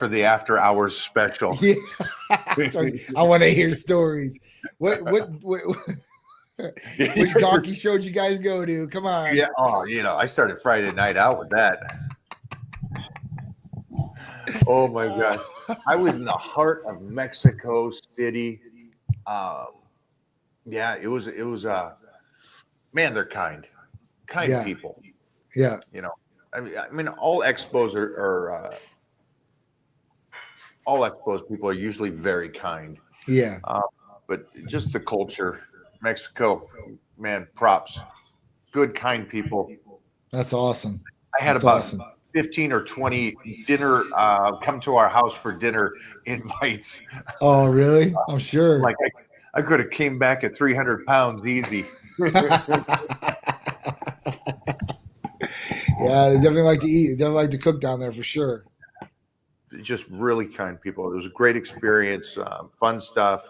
for the after hours special. Yeah. I want to hear stories. What which donkey show did you guys go to? Come on. Yeah. Oh, I started Friday night out with that. Oh my God. I was in the heart of Mexico City. Yeah, it was man, they're kind people. Yeah. I mean, all expos are all expos people are usually very kind. Yeah. But just the culture, Mexico, man, props. Good, kind people. That's awesome. I had about 15 or 20 dinner, come to our house for dinner invites. Oh, really? I'm sure. Like I could have came back at 300 pounds easy. Yeah, they definitely like to eat. They definitely like to cook down there for sure. Just really kind people. It was a great experience, fun stuff.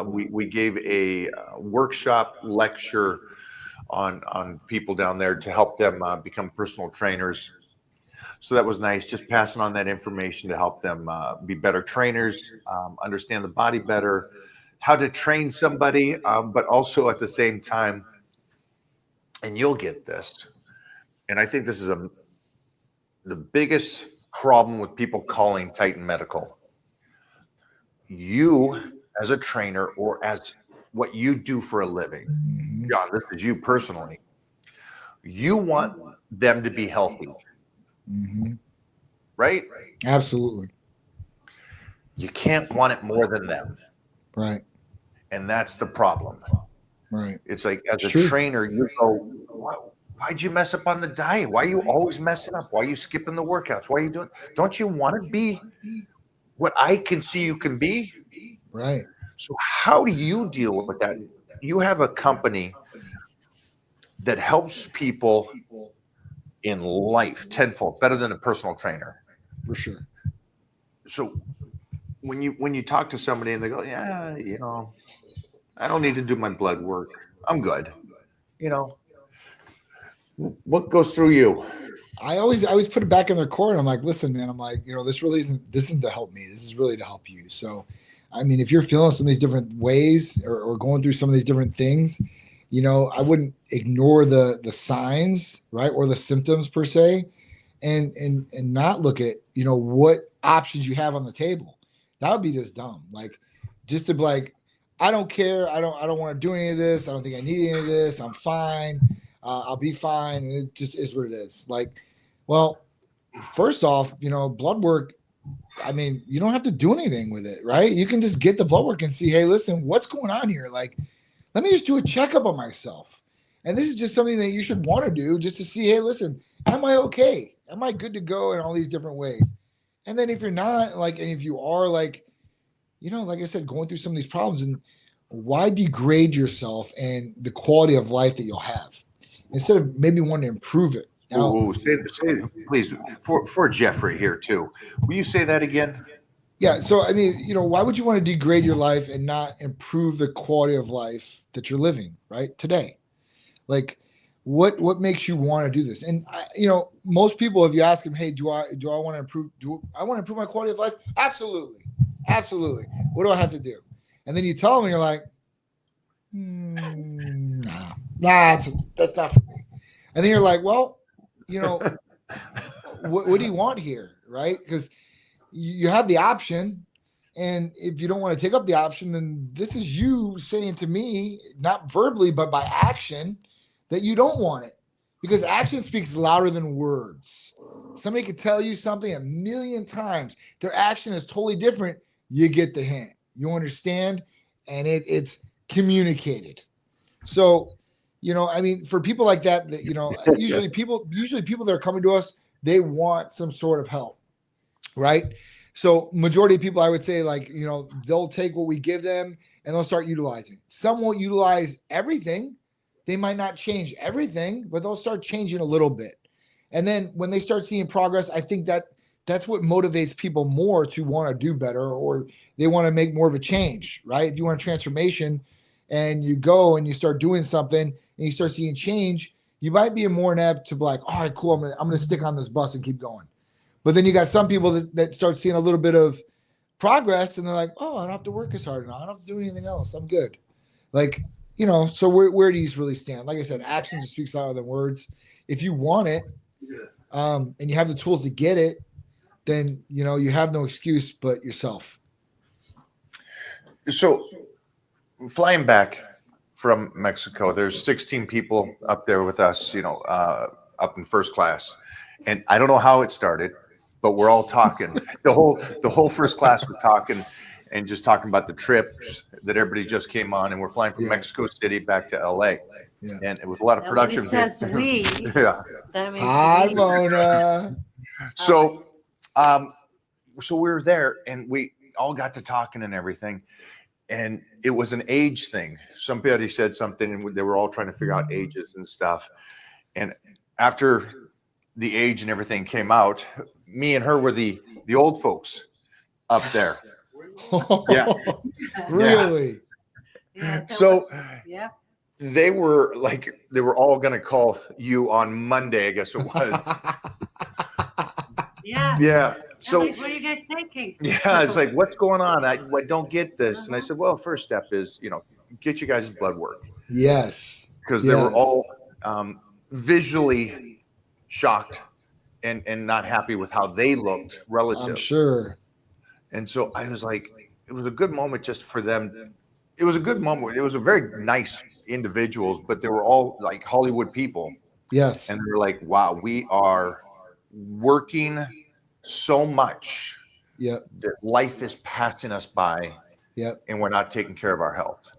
We gave a workshop lecture on people down there to help them become personal trainers. So that was nice, just passing on that information to help them be better trainers, understand the body better, how to train somebody, but also at the same time, and you'll get this, and I think this is the biggest problem with people calling Titan Medical. You as a trainer or as what you do for a living, John, this is you personally, you want them to be healthy. Right? Absolutely. You can't want it more than them. Right. And that's the problem. Right. It's like, as a trainer, you go, why'd you mess up on the diet? Why are you always messing up? Why are you skipping the workouts? Why are you doing? Don't you want to be what I can see you can be? Right. So how do you deal with that? You have a company that helps people in life tenfold, better than a personal trainer. For sure. So when you talk to somebody and they go, yeah, I don't need to do my blood work, I'm good. What goes through you? I always put it back in their court. I'm like, listen, man, I'm like, this isn't to help me. This is really to help you. So, I mean, if you're feeling some of these different ways or going through some of these different things, I wouldn't ignore the signs, right? Or the symptoms per se, and not look at, what options you have on the table. That would be just dumb. Like, just to be like, I don't care. I don't want to do any of this. I don't think I need any of this. I'm fine. I'll be fine. And it just is what it is. Like, well, first off, blood work, I mean, you don't have to do anything with it, right? You can just get the blood work and see, hey, listen, what's going on here? Like, let me just do a checkup on myself. And this is just something that you should want to do just to see, hey, listen, am I okay? Am I good to go in all these different ways? And then if you're not, like, and if you are, like, like I said, going through some of these problems, and why degrade yourself and the quality of life that you'll have instead of maybe wanting to improve it? Now, say please, for Jeffrey here too. Will you say that again? Yeah. So, I mean, why would you want to degrade your life and not improve the quality of life that you're living right today? Like, what makes you want to do this? And most people, if you ask them, hey, do I want to improve? Do I want to improve my quality of life? Absolutely. What do I have to do? And then you tell them, and you're like, nah, that's not for me. And then you're like, well, what do you want here, right? Because you have the option, and if you don't want to take up the option, then this is you saying to me, not verbally, but by action, that you don't want it. Because action speaks louder than words. Somebody could tell you something 1,000,000 times. Their action is totally different. You get the hint. You understand, and it's communicated. So, I mean, for people like that, usually people that are coming to us, they want some sort of help, right? So majority of people, I would say, like, they'll take what we give them and they'll start utilizing. Some won't utilize everything. They might not change everything, but they'll start changing a little bit. And then when they start seeing progress, I think that's what motivates people more to want to do better, or they want to make more of a change, right? If you want a transformation and you go and you start doing something and you start seeing change, you might be more inept to be like, all right, cool, I'm gonna stick on this bus and keep going. But then you got some people that start seeing a little bit of progress and they're like, oh, I don't have to work as hard now. I don't have to do anything else. I'm good. Like, so where do you really stand? Like I said, actions speaks louder than words. If you want it, and you have the tools to get it, then, you have no excuse but yourself. So flying back from Mexico, there's 16 people up there with us, up in first class. And I don't know how it started, but we're all talking. The whole first class was talking and just talking about the trips that everybody just came on. And we're flying from Mexico City back to LA. Yeah. And it was a lot of production. It says we. Yeah. That means hi, Mona. So we were there and we all got to talking and everything. And it was an age thing. Somebody said something and they were all trying to figure out ages and stuff. And after the age and everything came out, me and her were the old folks up there. Yeah. Really? Yeah, so yeah. they were all going to call you on Monday, I guess it was. Yeah. Yeah. So like, what are you guys thinking? Yeah, it's like, what's going on? I don't get this. And I said, well, first step is, get you guys' blood work. Yes. Because they were all visually shocked and not happy with how they looked relative. I'm sure. And so I was like, it was a good moment just for them. It was a good moment. It was a very nice individuals, but they were all like Hollywood people. Yes. And they're like, wow, we are working so much that life is passing us by. Yep. And we're not taking care of our health.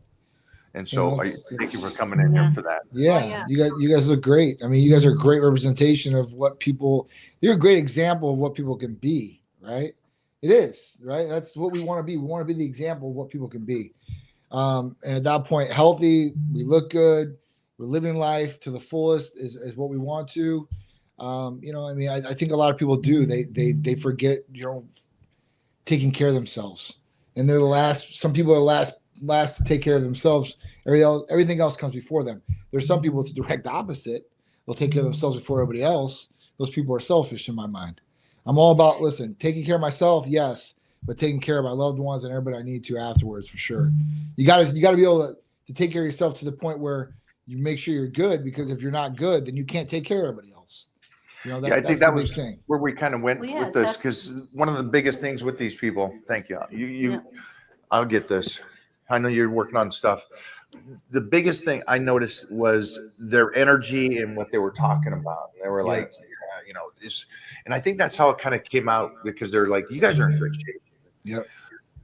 And so thank you for coming in here for that. Yeah. You guys look great. I mean, you guys are a great representation of what people, you're a great example of what people can be, right? It is, right? That's what we want to be. We want to be the example of what people can be. And at that point, healthy, we look good, we're living life to the fullest is what we want to. I think a lot of people do. They forget, taking care of themselves. And they're the last, some people are last to take care of themselves. Everything else comes before them. There's some people it's the direct opposite. They'll take care of themselves before everybody else. Those people are selfish in my mind. I'm all about, taking care of myself, yes, but taking care of my loved ones and everybody I need to afterwards for sure. You gotta be able to take care of yourself to the point where you make sure you're good, because if you're not good, then you can't take care of everybody else. I think that was where we kind of went with this, because one of the biggest things with these people, thank you. I'll get this. I know you're working on stuff. The biggest thing I noticed was their energy and what they were talking about. And they were like, this, and I think that's how it kind of came out, because they're like, you guys are in great shape. Yep.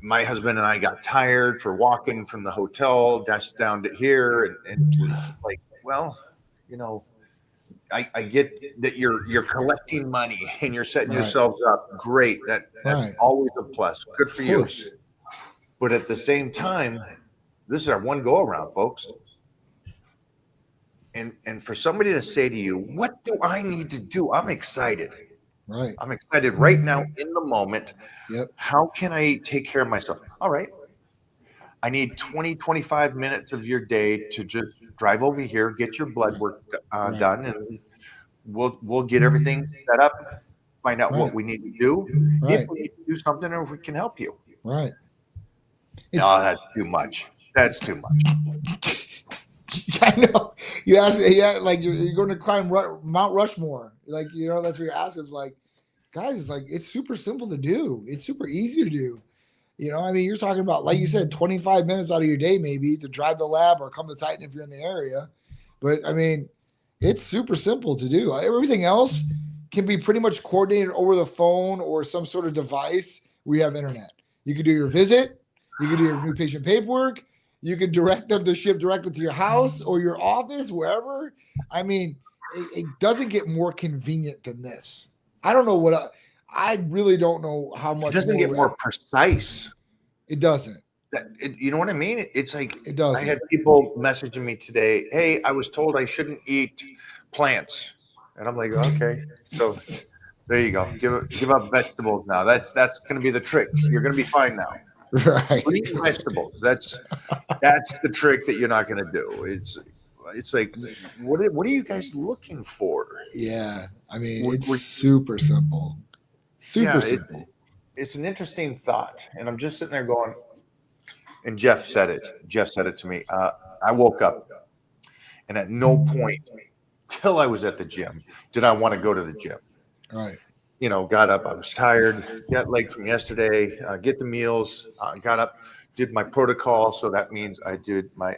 My husband and I got tired for walking from the hotel down to here, and like, well, I get that you're collecting money and you're setting yourselves up. Great. That's always a plus. Good for you. But at the same time, this is our one go around, folks. And for somebody to say to you, what do I need to do? I'm excited. Right. I'm excited right now in the moment. Yep. How can I take care of myself? All right. I need 20, 25 minutes of your day to just drive over here, get your blood work done, and we'll get everything set up, find out what we need to do, if we need to do something, or if we can help you. Right. No, that's too much. That's too much. I know. You ask, like you're going to climb Mount Rushmore. Like, that's what you're asking. It's like, guys, it's super simple to do. It's super easy to do. You're talking about, like you said, 25 minutes out of your day, maybe, to drive the lab or come to Titan if you're in the area. But it's super simple to do. Everything else can be pretty much coordinated over the phone or some sort of device where you have internet. You can do your visit. You can do your new patient paperwork. You can direct them to ship directly to your house or your office, wherever. It doesn't get more convenient than this. I don't know I really don't know how much. It doesn't get more precise. It doesn't. You know what I mean? It's like, it doesn't. I had people messaging me today. Hey, I was told I shouldn't eat plants. And I'm like, okay. So there you go. Give up vegetables now. That's going to be the trick. You're going to be fine now. Right. Eat vegetables. That's the trick that you're not going to do. It's like, what are you guys looking for? Yeah. It's super simple. Super simple. It's an interesting thought, and I'm just sitting there going. And Jeff said it. Jeff said it to me. I woke up, and at no point till I was at the gym did I want to go to the gym. Right. You know, got up. I was tired. Got leg from yesterday. Get the meals. Got up. Did my protocol. So that means I did my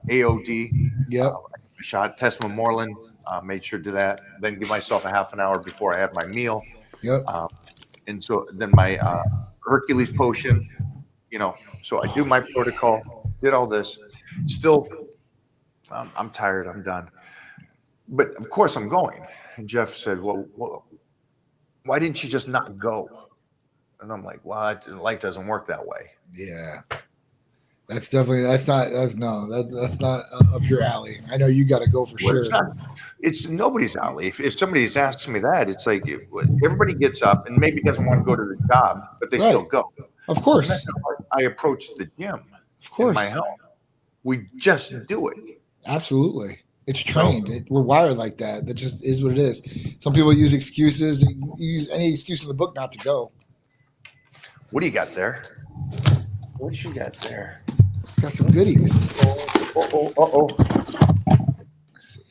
AOD. Yep. Shot Tesmamorelin. Made sure to do that. Then give myself a half an hour before I had my meal. Yep. And so then my Hercules potion. You know, so I do my protocol. Did all this. Still, I'm tired. I'm done. But of course, I'm going. And Jeff said, "Well, why didn't you just not go?" And I'm like, "Well, life doesn't work that way." Yeah, that's not up your alley. I know you got to go for Well, sure. it's nobody's alley. If somebody's asking me that, it's like everybody gets up and maybe doesn't want to go to the job, but they still go. Of course. That's how I approach the gym. Of course. In my health. We just do it. Absolutely. It's trained. We're wired like that. That just is what it is. Some people use excuses. You use any excuse in the book not to go. What do you got there? What you got there? Got some goodies. Oh. Let's see.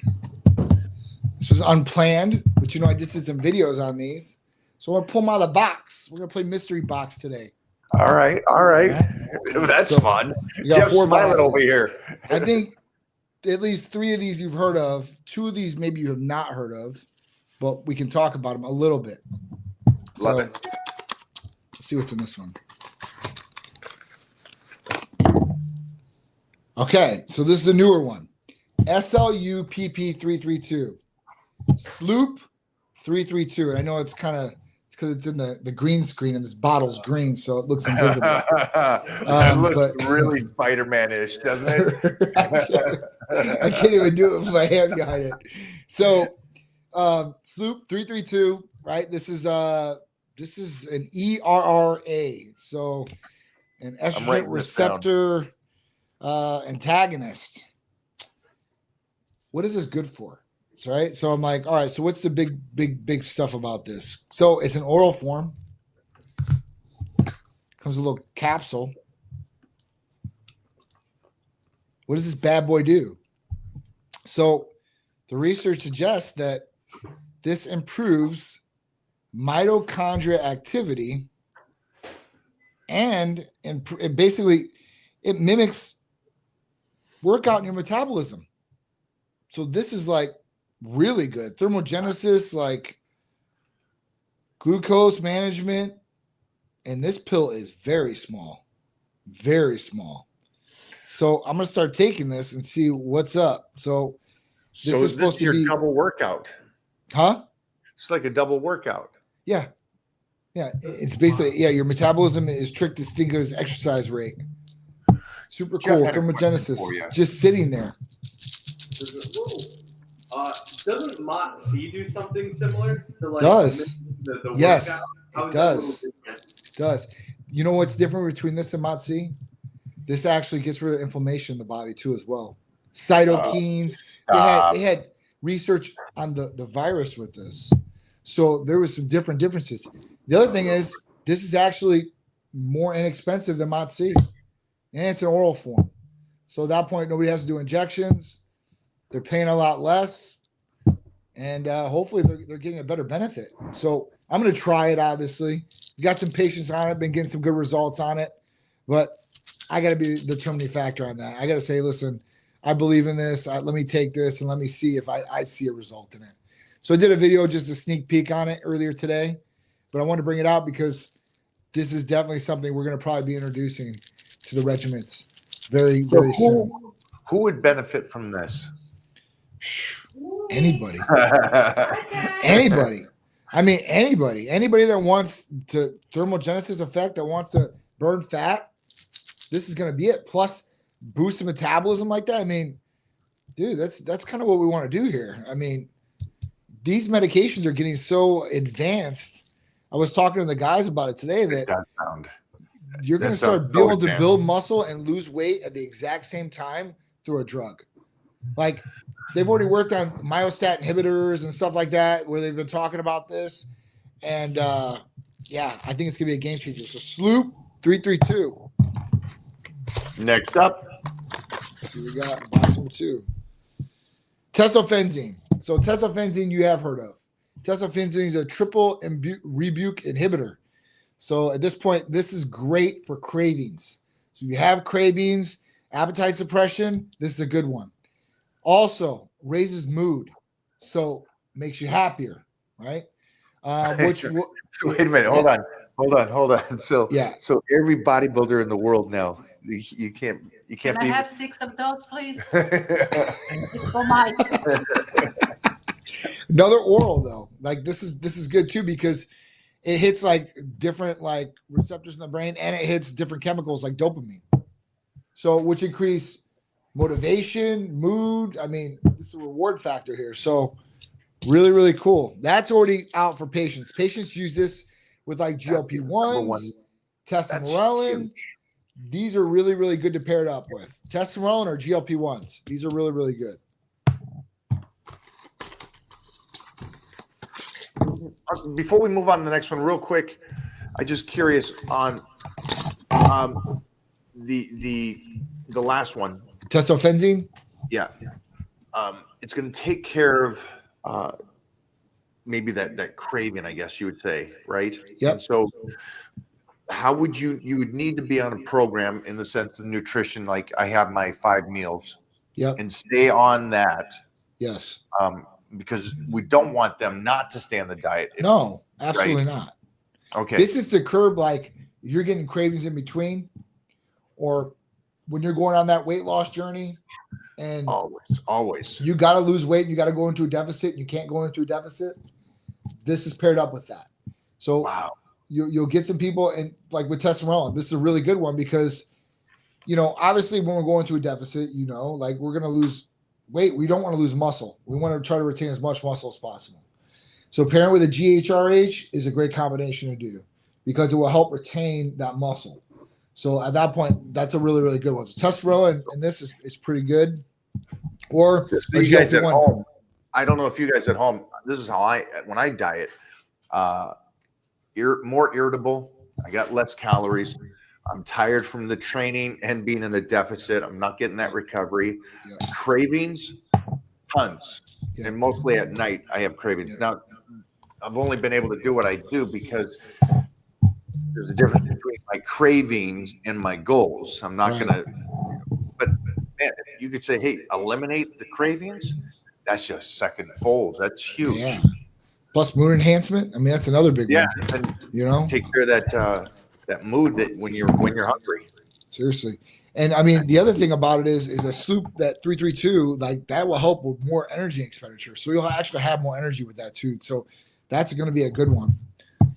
This was unplanned, but I just did some videos on these. So I'm going to pull them out of the box. We're going to play mystery box today. All right. That's fun. Jeff's smiling over here. I think at least 3 of these you've heard of. 2 of these maybe you have not heard of, but we can talk about them a little bit. Love it. Let's see what's in this one. Okay, so this is a newer one. SLUPP332. Sloop 332. And I know it's because it's in the green screen and this bottle's green, so it looks invisible. It looks really Spider-Man-ish, doesn't it? I can't even do it with my hand behind it. So Sloop 332, right? This is an ERRA, so an estrogen receptor antagonist. What is this good for? Right. So I'm like, all right, so what's the big stuff about this? So it's an oral form. Comes a little capsule. What does this bad boy do? So the research suggests that this improves mitochondria activity and basically it mimics workout in your metabolism. So this is like really good. Thermogenesis, like glucose management. And this pill is very small. Very small. So I'm going to start taking this and see what's up. So this is supposed to be your double workout. Huh? It's like a double workout. Yeah. Yeah. It's basically, your metabolism is tricked to think of as exercise rate. Super cool. Thermogenesis. Just sitting there. Doesn't Mott C do something similar to like does. The yes, workout? It does. It does. You know what's different between this and Mott C? This actually gets rid of inflammation in the body too as well. Cytokines. They had research on the virus with this. So there was some differences. The other thing is this is actually more inexpensive than Mott C. And it's an oral form. So at that point, nobody has to do injections. They're paying a lot less. And hopefully they're getting a better benefit. So I'm going to try it, obviously. We got some patients on it, been getting some good results on it. But I got to be the determining factor on that. I got to say, listen, I believe in this. Let me take this and let me see if I see a result in it. So I did a video, just a sneak peek on it earlier today. But I want to bring it out because this is definitely something we're going to probably be introducing to the regiments very soon. Who would benefit from this? Anybody. I mean, anybody that wants to thermogenesis effect, that wants to burn fat, this is going to be it. Plus boost the metabolism like that. I mean, dude, that's kind of what we want to do here. I mean, these medications are getting so advanced. I was talking to the guys about it today that you're going to start being able to build muscle and lose weight at the exact same time through a drug. Like they've already worked on myostatin inhibitors and stuff like that, where they've been talking about this. And yeah, I think it's gonna be a game changer. So Sloop 332. Next up, Let's see, we got box number 2. Tesofensine. So tesofensine you have heard of. Tesofensine is a triple rebuke inhibitor. So at this point, this is great for cravings. So if you have cravings, appetite suppression, this is a good one. Also raises mood, so makes you happier, right? Which wait a minute, hold on. So Yeah. so every bodybuilder in the world now, you can't Can I be. have 6 of those, please? It's for Mike. Another oral though, like this is good too because it hits like different like receptors in the brain and it hits different chemicals like dopamine. So which increase motivation, mood. I mean, this is a reward factor here. So really, really cool. That's already out for patients. Patients use this with like GLP-1s, testosterone. These are really, really good to pair it up with. Testosterone or GLP-1s. These are really, really good. Before we move on to the next one, real quick, I'm just curious on the last one. Tesofensine? Yeah. It's going to take care of maybe that craving, I guess you would say, right? Yep. And so how would you would need to be on a program in the sense of nutrition, like I have my 5 meals. Yep. And stay on that. Yes. Because we don't want them not to stay on the diet. No, absolutely not. Okay. This is to curb like you're getting cravings in between or when you're going on that weight loss journey and always you got to lose weight and you got to go into a deficit and you can't go into a deficit. This is paired up with that. So wow. You'll get some people and like with testosterone, this is a really good one because, obviously when we're going to a deficit, like we're going to lose weight. We don't want to lose muscle. We want to try to retain as much muscle as possible. So pairing with a GHRH is a great combination to do because it will help retain that muscle. So at that point, that's a really, really good one. So testosterone and this is pretty good. Or you guys at home, I don't know if you guys at home, this is how when I diet, more irritable. I got less calories. I'm tired from the training and being in a deficit. I'm not getting that recovery. Yeah. Cravings, tons. Yeah. And mostly at night, I have cravings. Yeah. Now, I've only been able to do what I do because there's a difference between my cravings and my goals. I'm not going to, but man, you could say, hey, eliminate the cravings. That's just second fold. That's huge. Yeah. Plus mood enhancement. I mean, that's another big one. And take care of that mood that when you're hungry. Seriously. And I mean, the other thing about it is a Sloop that 332, like that will help with more energy expenditure. So you'll actually have more energy with that too. So that's going to be a good one.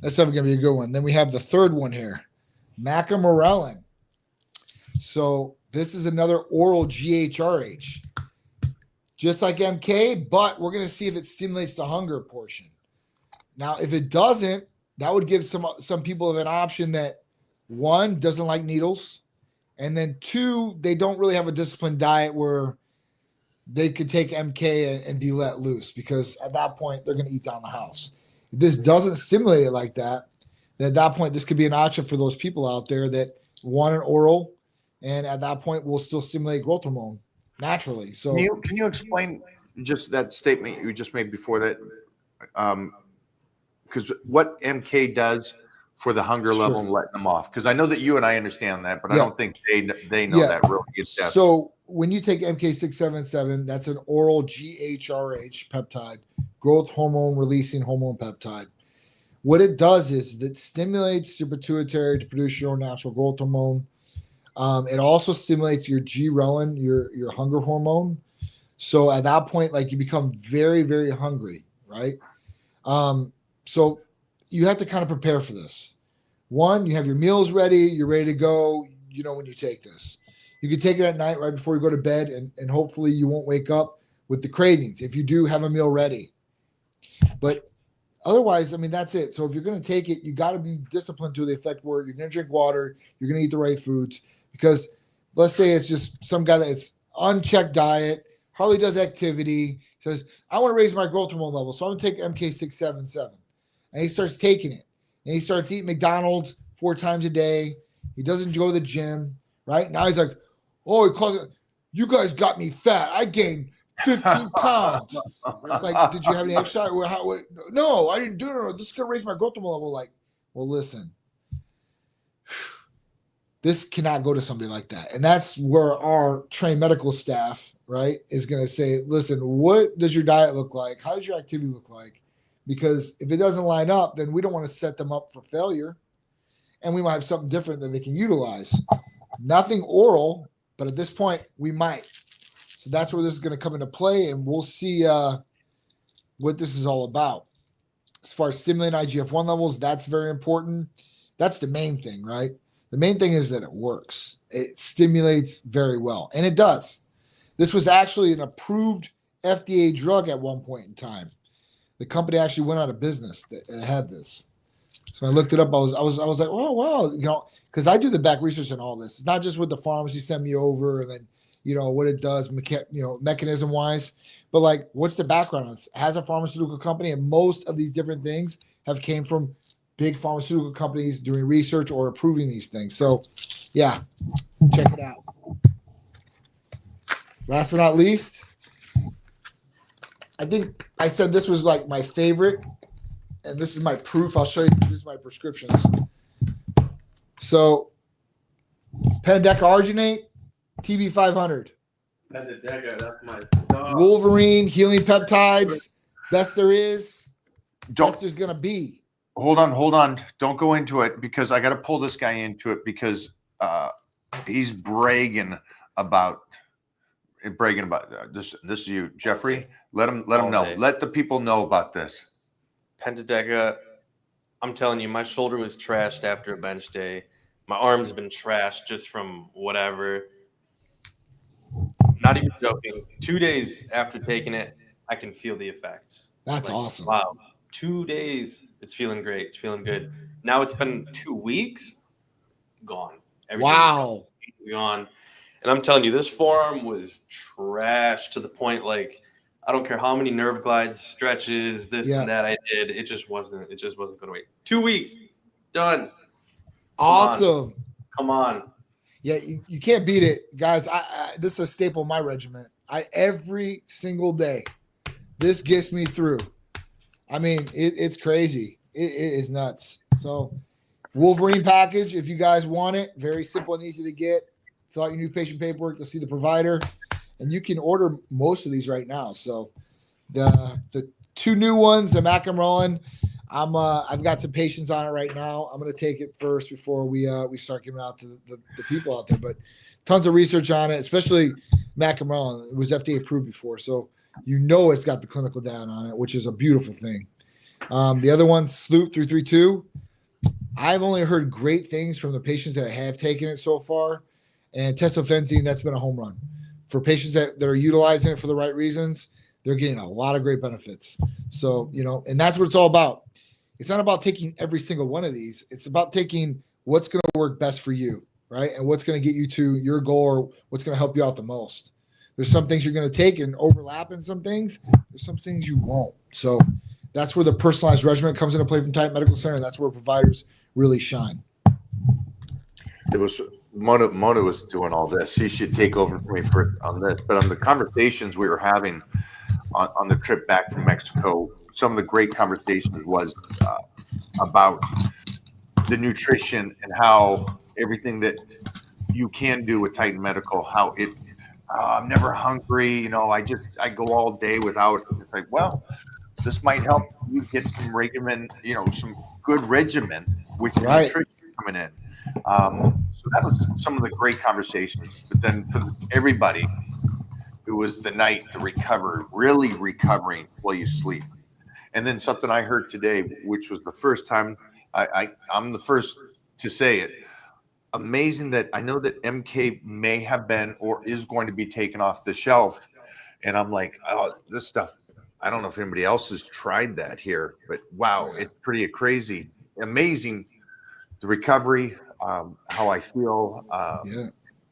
That's definitely going to be a good one. Then we have the third one here, Macamorelin. So this is another oral GHRH, just like MK, but we're going to see if it stimulates the hunger portion. Now, if it doesn't, that would give some people an option that, one, doesn't like needles, and then two, they don't really have a disciplined diet where they could take MK and be let loose because at that point, they're going to eat down the house. If this doesn't stimulate it like that, then at that point, this could be an option for those people out there that want an oral, and at that point, will still stimulate growth hormone naturally. So, can you explain just that statement you just made before that? Because what MK does for the hunger level and letting them off. Because I know that you and I understand that, but I don't think they know that really in depth. So when you take MK677, that's an oral GHRH peptide, growth hormone releasing hormone peptide. What it does is it stimulates your pituitary to produce your own natural growth hormone. It also stimulates your ghrelin, your hunger hormone. So at that point, like you become very, very hungry, right? So you have to kind of prepare for this. One, you have your meals ready. You're ready to go, when you take this. You can take it at night right before you go to bed, and hopefully you won't wake up with the cravings if you do have a meal ready. But otherwise, I mean, that's it. So if you're going to take it, you got to be disciplined to the effect where you're going to drink water, you're going to eat the right foods. Because let's say it's just some guy that's unchecked diet, hardly does activity, says, I want to raise my growth hormone level, so I'm going to take MK677. And he starts taking it. and he starts eating McDonald's 4 times a day. He doesn't go to the gym, right? Now he's like, oh, he calls it, you guys got me fat. I gained 15 pounds. Like, did you have any exercise? No, I didn't do it. This is going to raise my growth hormone level. Like, well, listen, this cannot go to somebody like that. And that's where our trained medical staff, right, is going to say, listen, what does your diet look like? How does your activity look like? Because if it doesn't line up, then we don't want to set them up for failure. And we might have something different that they can utilize. Nothing oral, but at this point, we might. So that's where this is going to come into play, and we'll see what this is all about. As far as stimulating IGF-1 levels, that's very important. That's the main thing, right? The main thing is that it works. It stimulates very well, and it does. This was actually an approved FDA drug at one point in time. The company actually went out of business that had this. So I looked it up. I was like, oh wow, you know, because I do the back research on all this. It's not just what the pharmacy sent me over, and then you know what it does, mechanism wise, but like what's the background on this? Has a pharmaceutical company, and most of these different things have came from big pharmaceutical companies doing research or approving these things. So, yeah, check it out. Last but not least, I think I said this was like my favorite. And this is my proof. I'll show you. This is my prescriptions. So, pendecaarginate, TB500. Pendeca, that's my dog. Wolverine, healing peptides, best there is, Don't best there's going to be. hold on. Don't go into it because I got to pull this guy into it because he's bragging about this. This is you, Jeffrey. Let him know. Day. Let the people know about this. Pendeca, I'm telling you, my shoulder was trashed after a bench day. My arms have been trashed just from whatever. Not even joking. 2 days after taking it, I can feel the effects. That's awesome. Wow. 2 days. It's feeling great. It's feeling good. Now it's been 2 weeks. Gone. Wow. Gone. And I'm telling you, this forearm was trash to the point like I don't care how many nerve glides, stretches, this and that I did. It just wasn't going to wait. 2 weeks. Done. Awesome. Come on. Yeah, you can't beat it. Guys, this is a staple of my regiment. Every single day, this gets me through. I mean, it's crazy. It is nuts. So, Wolverine package, if you guys want it, very simple and easy to get. Fill out your new patient paperwork. You'll see the provider. And you can order most of these right now. So the 2 new ones, the Macamrolin, I've got some patients on it right now. I'm going to take it first before we start giving it out to the people out there. But tons of research on it, especially Macamrolin. It was FDA approved before, so you know it's got the clinical data on it, which is a beautiful thing. The other one, Sloop 332. I've only heard great things from the patients that have taken it so far, and tesofensine, that's been a home run. For patients that are utilizing it for the right reasons, they're getting a lot of great benefits. So, you know, and that's what it's all about. It's not about taking every single one of these. It's about taking what's going to work best for you, right? And what's going to get you to your goal or what's going to help you out the most. There's some things you're going to take and overlap in some things. There's some things you won't. So that's where the personalized regimen comes into play from Type Medical Center. That's where providers really shine. It was Mona was doing all this. He should take over for me on this. But on the conversations we were having on the trip back from Mexico, some of the great conversations was about the nutrition and how everything that you can do with Titan Medical, how it I'm never hungry, you know, I go all day without. It's like, well, this might help you get some regimen, you know, some good regimen with your nutrition coming in. So that was some of the great conversations. But then for everybody, it was the night, the recovery, really recovering while you sleep. And then something I heard today, which was the first time I'm the first to say it. Amazing that I know that MK may have been or is going to be taken off the shelf. And I'm like, oh, this stuff, I don't know if anybody else has tried that here, but wow, it's pretty crazy. Amazing. The recovery, how I feel,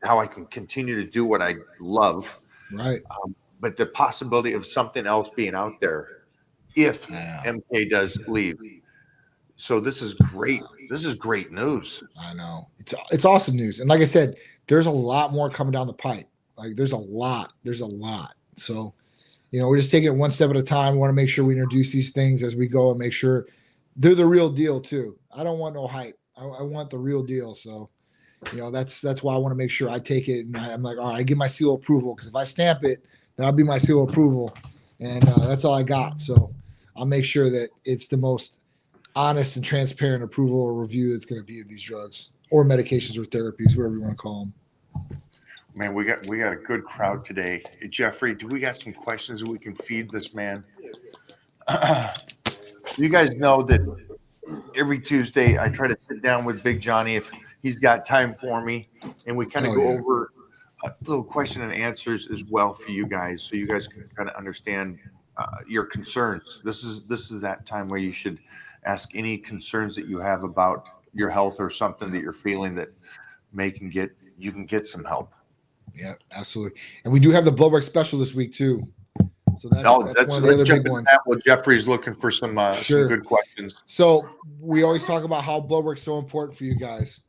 how I can continue to do what I love. Right. But the possibility of something else being out there if MK does leave. So this is great. This is great news. I know it's awesome news, and like I said, there's a lot more coming down the pipe. Like there's a lot. So, we're just taking it one step at a time. We want to make sure we introduce these things as we go and make sure they're the real deal too. I don't want no hype. I want the real deal. So, that's why I want to make sure I take it, and I'm like, all right, I give my seal of approval, because if I stamp it, that'll be my seal of approval, and that's all I got. So I'll make sure that it's the most honest and transparent approval or review that's going to be of these drugs or medications or therapies, whatever you want to call them. Man, we got a good crowd today. Jeffrey, do we got some questions that we can feed this man? You guys know that every Tuesday I try to sit down with Big Johnny if he's got time for me, and we kind of go over a little question and answers as well for you guys, so you guys can kind of understand your concerns. This is that time where you should ask any concerns that you have about your health or something that you're feeling that you can get some help. Yeah, absolutely. And we do have the blood work special this week too. So that's one of the other big ones. Well, Jeffrey's looking for some good questions. So we always talk about how blood work is so important for you guys.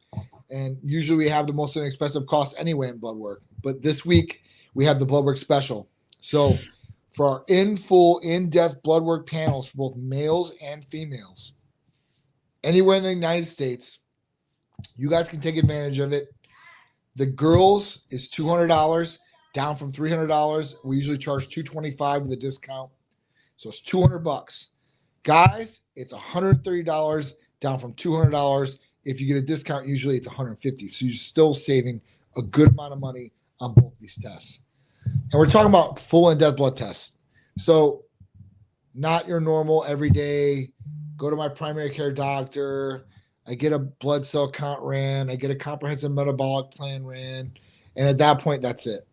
And usually we have the most inexpensive cost anyway in blood work. But this week we have the blood work special. So for our in-depth blood work panels for both males and females, anywhere in the United States, you guys can take advantage of it. The girls is $200, down from $300. We usually charge $225 with a discount, so it's $200. Guys, it's $130, down from $200. If you get a discount, usually it's $150. So you're still saving a good amount of money on both these tests. And we're talking about full in-depth blood tests. So not your normal everyday, go to my primary care doctor, I get a blood cell count ran, I get a comprehensive metabolic plan ran, and at that point, that's it.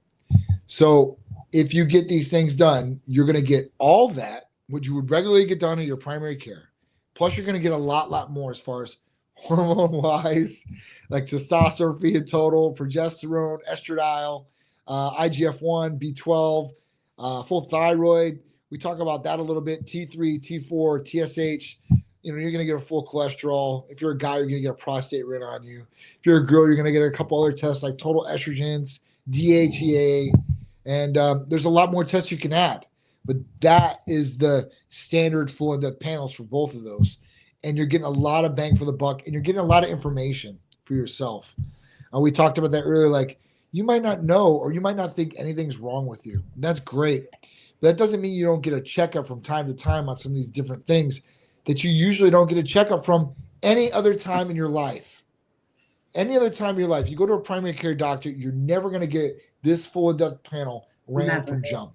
So if you get these things done, you're going to get all that, what you would regularly get done in your primary care. Plus, you're going to get a lot more as far as hormone-wise, like testosterone free in total, progesterone, estradiol, IGF-1, B12, full thyroid. We talk about that a little bit, T3, T4, TSH. You're going to get a full cholesterol. If you're a guy, you're going to get a prostate rid on you. If you're a girl, you're going to get a couple other tests like total estrogens, DHEA, and there's a lot more tests you can add. But that is the standard full in-depth panels for both of those. And you're getting a lot of bang for the buck, and you're getting a lot of information for yourself. We talked about that earlier. Like, you might not know, or you might not think anything's wrong with you. That's great. But that doesn't mean you don't get a checkup from time to time on some of these different things that you usually don't get a checkup from any other time in your life. Any other time in your life, you go to a primary care doctor, you're never going to get this full in-depth panel ran from jump.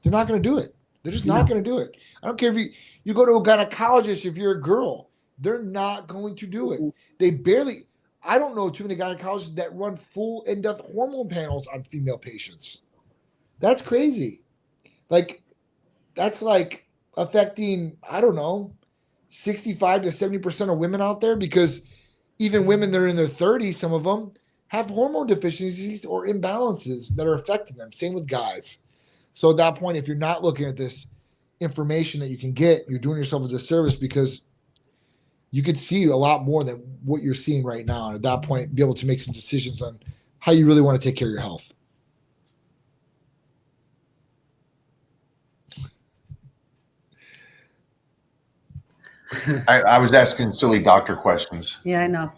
They're not going to do it. They're just not going to do it. I don't care if you go to a gynecologist if you're a girl. They're not going to do it. I don't know too many gynecologists that run full in-depth hormone panels on female patients. That's crazy. Like, that's like affecting, I don't know, 65 to 70% of women out there, because even women that are in their 30s, some of them have hormone deficiencies or imbalances that are affecting them. Same with guys. So at that point, if you're not looking at this information that you can get, you're doing yourself a disservice, because you could see a lot more than what you're seeing right now. And at that point, be able to make some decisions on how you really want to take care of your health. I was asking silly doctor questions. Yeah, I know.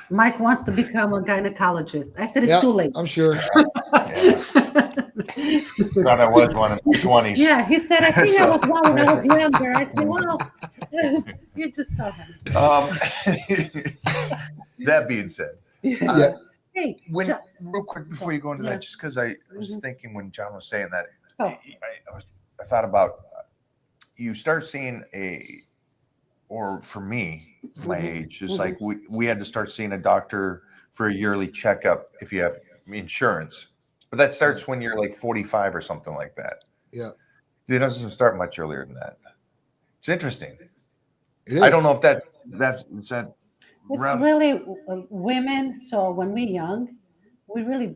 Mike wants to become a gynecologist. I said it's too late. I'm sure. Yeah. Thought I was one in my 20s. Yeah, he said, I think I was one when I was younger. I said, well, you just thought him. That being said, Hey, real quick before you go into that, just because I was thinking when John was saying that, I thought about, you start seeing or for me, my age, it's like we had to start seeing a doctor for a yearly checkup if you have insurance. But that starts when you're like 45 or something like that. Yeah. It doesn't start much earlier than that. It's interesting. It is. I don't know if that's it's really women. So when we're young, women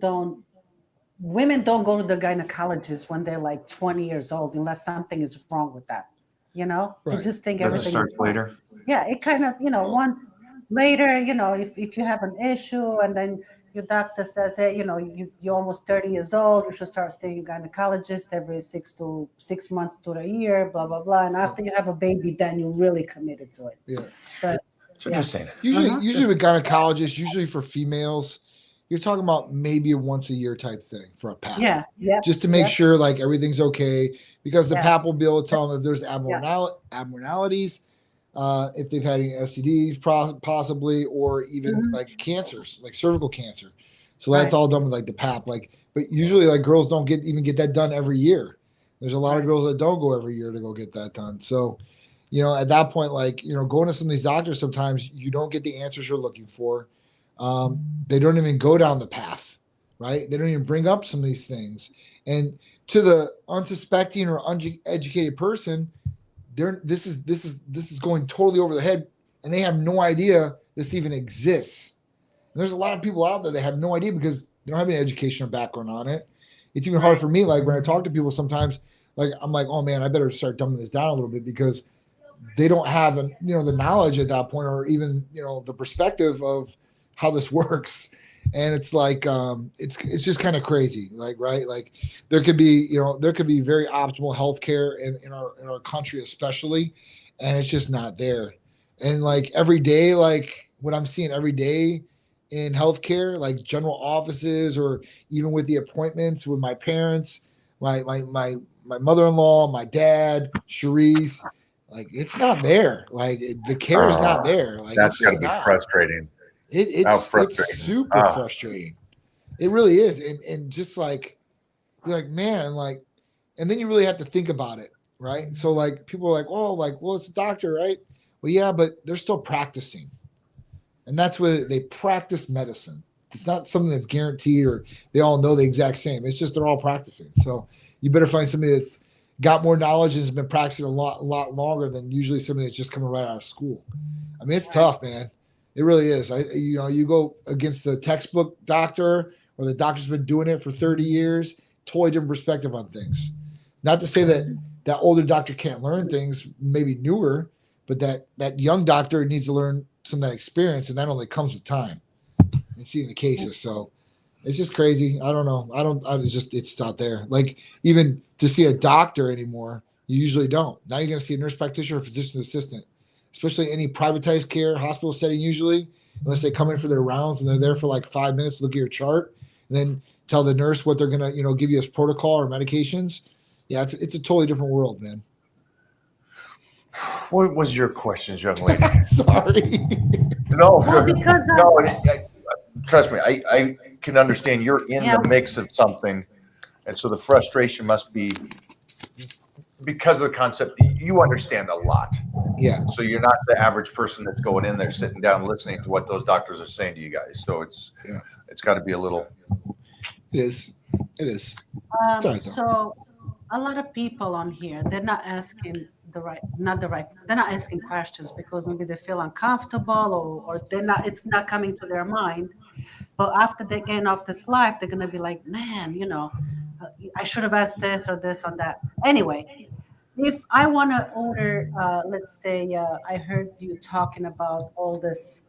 don't go to the gynecologist when they're like 20 years old unless something is wrong with that. You know, they Right. just think Doesn't everything start is fine. later. Yeah, it kind of, once later, if you have an issue and then your doctor says, hey, you're almost 30 years old, you should start seeing a gynecologist every 6 months to a year, blah, blah, blah. And after you have a baby, then you're really committed to it. Yeah. But So just saying. Usually with gynecologists, usually for females, you're talking about maybe a once a year type thing for a pap. yeah, Just to make sure like everything's okay, because the Yeah. pap will be able to tell them if there's abnormalities, if they've had any STDs possibly, or even like cancers, like cervical cancer. So that's all done with like the pap. But usually like girls don't get that done every year. There's a lot of girls that don't go every year to go get that done. So, at that point, like, going to some of these doctors, sometimes you don't get the answers you're looking for. They don't even go down the path, right? They don't even bring up some of these things. And to the unsuspecting or uneducated person, this is going totally over their head, and they have no idea this even exists. And there's a lot of people out there that have no idea because they don't have any educational background on it. It's even hard for me. Like when I talk to people, sometimes like I'm like, oh man, I better start dumbing this down a little bit because they don't have the knowledge at that point, or even the perspective of how this works. And it's like it's just kind of crazy, like, right? Like there could be very optimal healthcare in our country especially, and it's just not there. And like every day, like what I'm seeing every day in healthcare, like general offices, or even with the appointments with my parents, my mother-in-law, my dad, Cherise, like it's not there. Like the care is not there. Like that's got to be frustrating. It's super frustrating. It really is. And just like, you're like, man, like, and then you really have to think about it, right? So like people are like, oh, like, well, it's a doctor, right? Well, yeah, but they're still practicing. And that's what they practice medicine. It's not something that's guaranteed or they all know the exact same. It's just they're all practicing. So you better find somebody that's got more knowledge and has been practicing a lot longer than usually somebody that's just coming right out of school. I mean, it's tough, man. It really is. You go against the textbook doctor, or the doctor's been doing it for 30 years, totally different perspective on things. Not to say that older doctor can't learn things, maybe newer, but that young doctor needs to learn some of that experience, and that only comes with time and seeing the cases. So it's just crazy. I don't know. It's not there. Like even to see a doctor anymore, you usually don't. Now you're going to see a nurse practitioner or physician assistant, especially any privatized care hospital setting, usually, unless they come in for their rounds and they're there for like 5 minutes to look at your chart and then tell the nurse what they're going to, give you as protocol or medications. Yeah, it's a totally different world, man. What was your questions, young lady? Sorry. No, because trust me, I can understand you're in the mix of something, and so the frustration must be because of the concept. You understand a lot. Yeah. So you're not the average person that's going in there, sitting down, listening to what those doctors are saying to you guys. So it's got to be a little. It is. So a lot of people on here, they're not asking they're not asking questions because maybe they feel uncomfortable or it's not coming to their mind. But after they get off this live, they're going to be like, man, I should have asked this or this or that. Anyway, if I want to order, let's say I heard you talking about all this,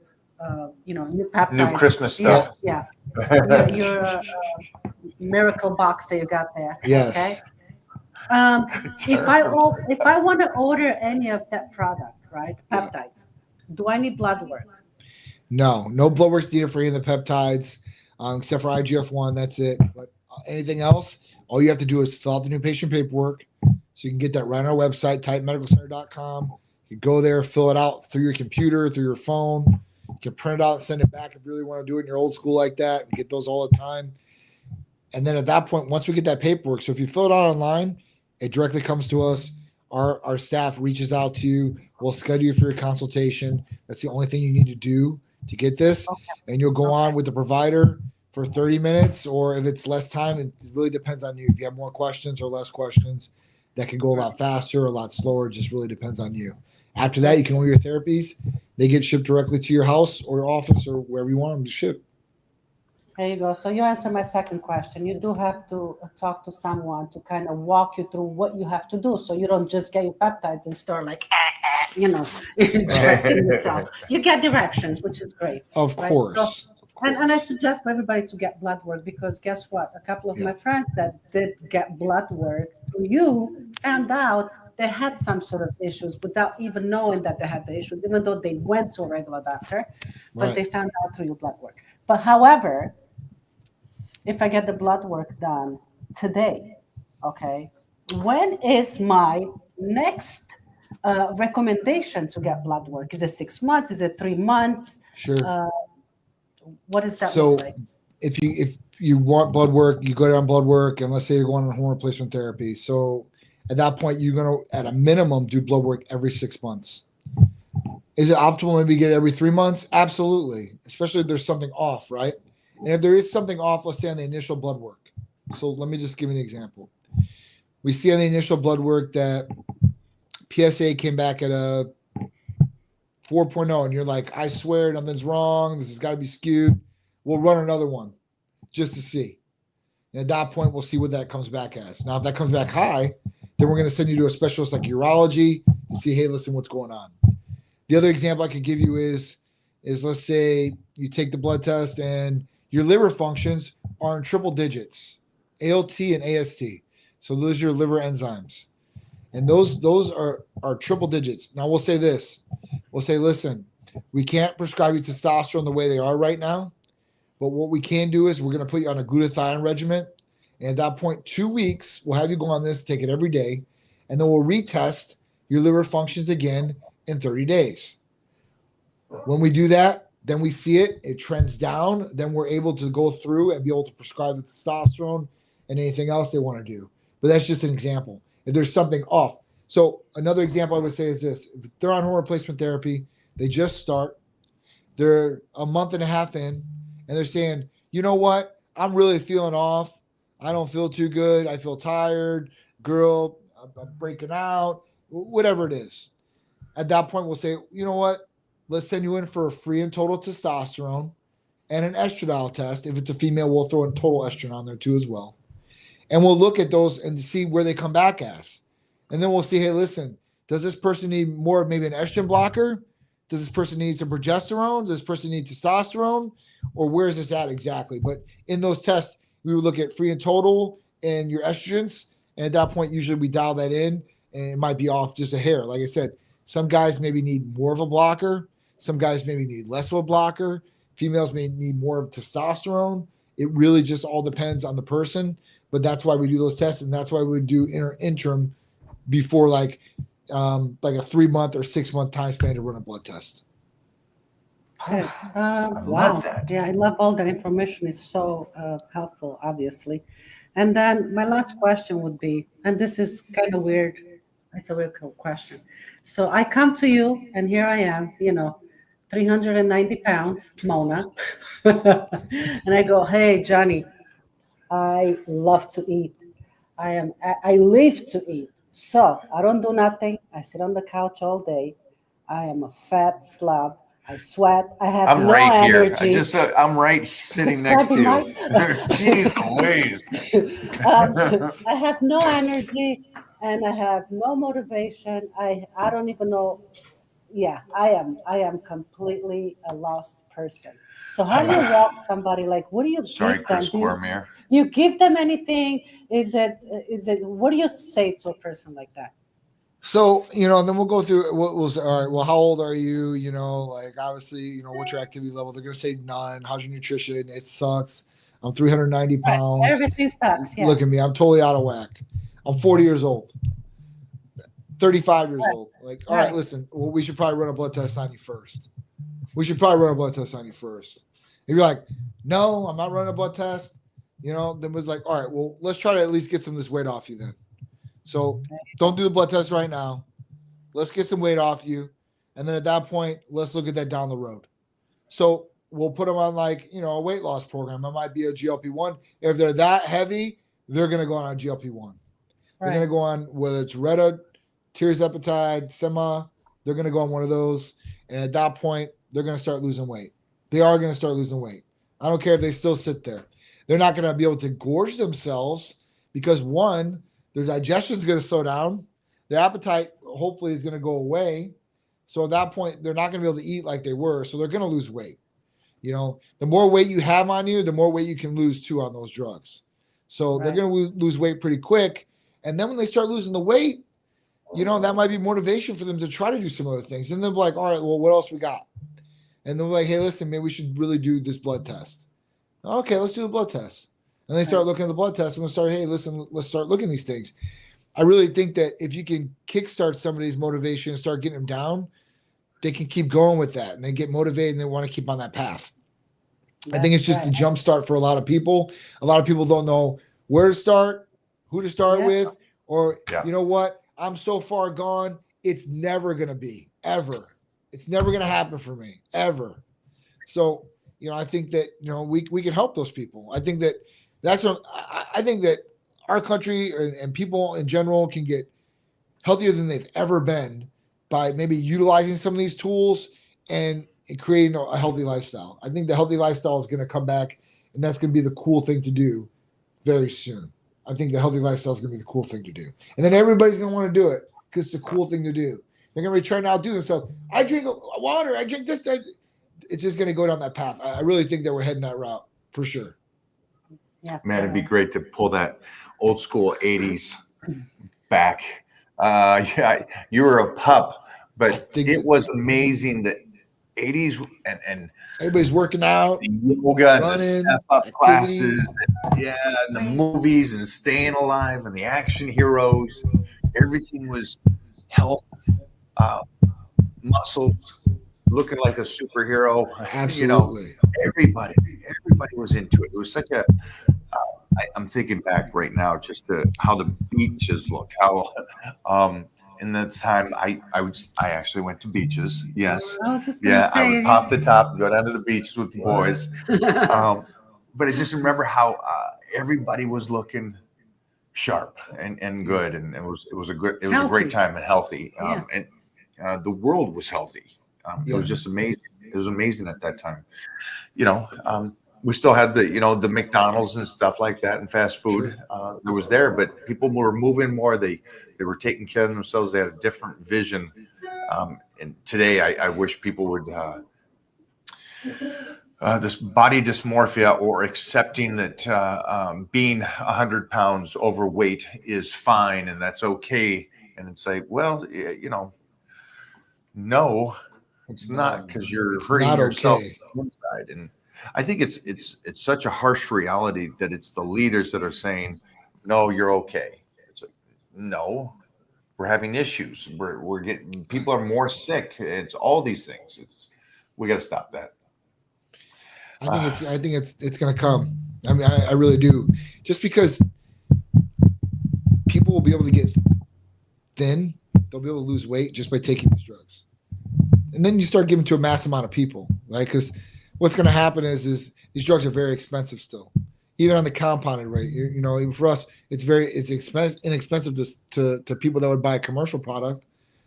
new peptides. New Christmas stuff. Yeah. Your miracle box that you got there. Yes. Okay. If I want to order any of that product, right, peptides, do I need blood work? No blood work's needed for any of the peptides, except for IGF-1. That's it. But anything else, all you have to do is fill out the new patient paperwork. So you can get that right on our website, typemedicalcenter.com. You go there, fill it out through your computer, through your phone. You can print it out and send it back if you really want to do it in your old school like that. We get those all the time. And then at that point, once we get that paperwork, so if you fill it out online, it directly comes to us. Our staff reaches out to you. We'll schedule you for your consultation. That's the only thing you need to do to get this. Okay. And you'll go on with the provider for 30 minutes, or if it's less time, it really depends on you. If you have more questions or less questions, that can go a lot faster or a lot slower. It just really depends on you. After that, you can order your therapies. They get shipped directly to your house or your office or wherever you want them to ship. There you go. So you answer my second question. You do have to talk to someone to kind of walk you through what you have to do, so you don't just get your peptides and start like, injecting yourself. You get directions, which is great. Of right? course. And I suggest for everybody to get blood work, because guess what? A couple of my friends that did get blood work through you found out they had some sort of issues without even knowing that they had the issues, even though they went to a regular doctor, but Right. they found out through your blood work. But however, if I get the blood work done today, okay, when is my next recommendation to get blood work? Is it 6 months? Is it 3 months? Sure. What does that So look like? if you want blood work, you go down blood work, and let's say you're going on hormone replacement therapy. So at that point, you're going to, at a minimum, do blood work every 6 months. Is it optimal maybe get it every 3 months? Absolutely, especially if there's something off, right? And if there is something off, let's say on the initial blood work. So let me just give you an example. We see on the initial blood work that PSA came back at a 4.0, and you're like, I swear nothing's wrong. This has got to be skewed. We'll run another one just to see. And at that point, we'll see what that comes back as. Now, if that comes back high, then we're going to send you to a specialist like urology to see, hey, listen, what's going on. The other example I could give you is let's say you take the blood test and your liver functions are in triple digits, ALT and AST. So those are your liver enzymes. And those are triple digits. Now we'll say this. We'll say, listen, we can't prescribe you testosterone the way they are right now. But what we can do is we're going to put you on a glutathione regimen. And at that point, 2 weeks, we'll have you go on this, take it every day. And then we'll retest your liver functions again in 30 days. When we do that, then we see it trends down. Then we're able to go through and be able to prescribe the testosterone and anything else they want to do. But that's just an example. If there's something off. So another example I would say is this. If they're on hormone replacement therapy, they just start, they're a month and a half in, and they're saying, you know what? I'm really feeling off. I don't feel too good. I feel tired. Girl, I'm breaking out, whatever it is. At that point, we'll say, you know what? Let's send you in for a free and total testosterone and an estradiol test. If it's a female, we'll throw in total estrogen on there too as well. And we'll look at those and see where they come back as. And then we'll see, hey, listen, does this person need more of maybe an estrogen blocker? Does this person need some progesterone? Does this person need testosterone? Or where is this at exactly? But in those tests, we would look at free and total and your estrogens. And at that point, usually we dial that in, and it might be off just a hair. Like I said, some guys maybe need more of a blocker. Some guys maybe need less of a blocker. Females may need more of testosterone. It really just all depends on the person. But that's why we do those tests, and that's why we do interim before like a 3 month or 6 month time span to run a blood test. Good. Wow. that. Yeah, I love all that information. It's so helpful, obviously. And then my last question would be, and this is kind of weird. It's a weird question. So I come to you, and here I am, 390 pounds, Mona. And I go, hey, Johnny, I love to eat. I live to eat. So I don't do nothing. I sit on the couch all day. I am a fat slob. I sweat. I have I'm no right here. energy. I'm right sitting next to you. Jeez Louise. I have no energy and I have no motivation. I don't even know. Yeah, I am completely a lost person. So how do you walk somebody? Like, what do you Sorry, give them? Chris Cormier. You give them anything? Is it? What do you say to a person like that? So, and then we'll go through what was all right. Well, how old are you? Like obviously, what's your activity level? They're going to say none. How's your nutrition? It sucks. I'm 390 pounds. Right. Everything sucks. Yeah. Look at me. I'm totally out of whack. I'm 40 years old, 35 years old. Like, all right, listen, well, we should probably run a blood test on you first. If you're like, no, I'm not running a blood test, then was like, all right, well, let's try to at least get some of this weight off you then. So don't do the blood test right now. Let's get some weight off you. And then at that point, let's look at that down the road. So we'll put them on a weight loss program. It might be a GLP-1. If they're that heavy, they're going to go on a GLP-1. They're going to go on, whether it's Retta, tirzepatide, Sema, they're going to go on one of those. And at that point, they're going to start losing weight. They are going to start losing weight. I don't care if they still sit there. They're not going to be able to gorge themselves because, one, their digestion is going to slow down. Their appetite hopefully is going to go away. So at that point, they're not going to be able to eat like they were. So they're going to lose weight. You know, the more weight you have on you, the more weight you can lose too on those drugs. So they're going to lose weight pretty quick. And then when they start losing the weight, you know, that might be motivation for them to try to do some other things. And they'll be like, all right, well, what else we got? And they're like, hey, listen, maybe we should really do this blood test. Okay, let's do the blood test. And they start looking at the blood test and we'll start, hey, listen, let's start looking at these things. I really think that if you can kickstart somebody's motivation and start getting them down, they can keep going with that and they get motivated and they want to keep on that path. I think it's just a jump start for a lot of people. A lot of people don't know where to start, who to start with, or you know what? I'm so far gone. It's never going to be, ever. It's never going to happen for me, ever. So, you know, I think that, you know, we can help those people. I think that that's what I think that our country and people in general can get healthier than they've ever been by maybe utilizing some of these tools and creating a healthy lifestyle. I think the healthy lifestyle is going to come back, and that's going to be the cool thing to do very soon. I think the healthy lifestyle is going to be the cool thing to do. And then everybody's going to want to do it because it's the cool thing to do. They're going to be trying to outdo themselves. I drink water. I drink this. It's just going to go down that path. I really think that we're heading that route for sure. Yeah, Man, it'd be great to pull that old school 80s back. Yeah, you were a pup, but it was amazing that 80s and everybody's working out, the yoga and running, the step up activity. classes, and the movies and staying alive and the action heroes. Everything was health, muscles, looking like a superhero. Absolutely. You know, everybody was into it. It was such a I'm thinking back right now just to how the beaches look, how in that time I actually went to beaches. Yes. I was just gonna say, I would pop the top and go down to the beach with the boys. But I just remember how everybody was looking sharp and good, and it was a great time and healthy. And the world was healthy. It was just amazing. It was amazing at that time. You know, we still had the McDonald's and stuff like that and fast food that was there, but people were moving more. They were taking care of themselves. They had a different vision. And today I wish people would this body dysmorphia or accepting that being 100 pounds overweight is fine and that's okay. And it's like, well, you know, no, it's not, because you're hurting yourself inside. And I think it's such a harsh reality that it's the leaders that are saying, no, you're okay. It's like, no, we're having issues. We're getting, people are more sick. It's all these things. We got to stop that. I think it's going to come. I mean, I really do. Just because people will be able to get thin, they'll be able to lose weight just by taking these drugs. And then you start giving to a mass amount of people, right? Because what's going to happen is these drugs are very expensive still, even on the compounded rate. You know, even for us, it's inexpensive to people that would buy a commercial product,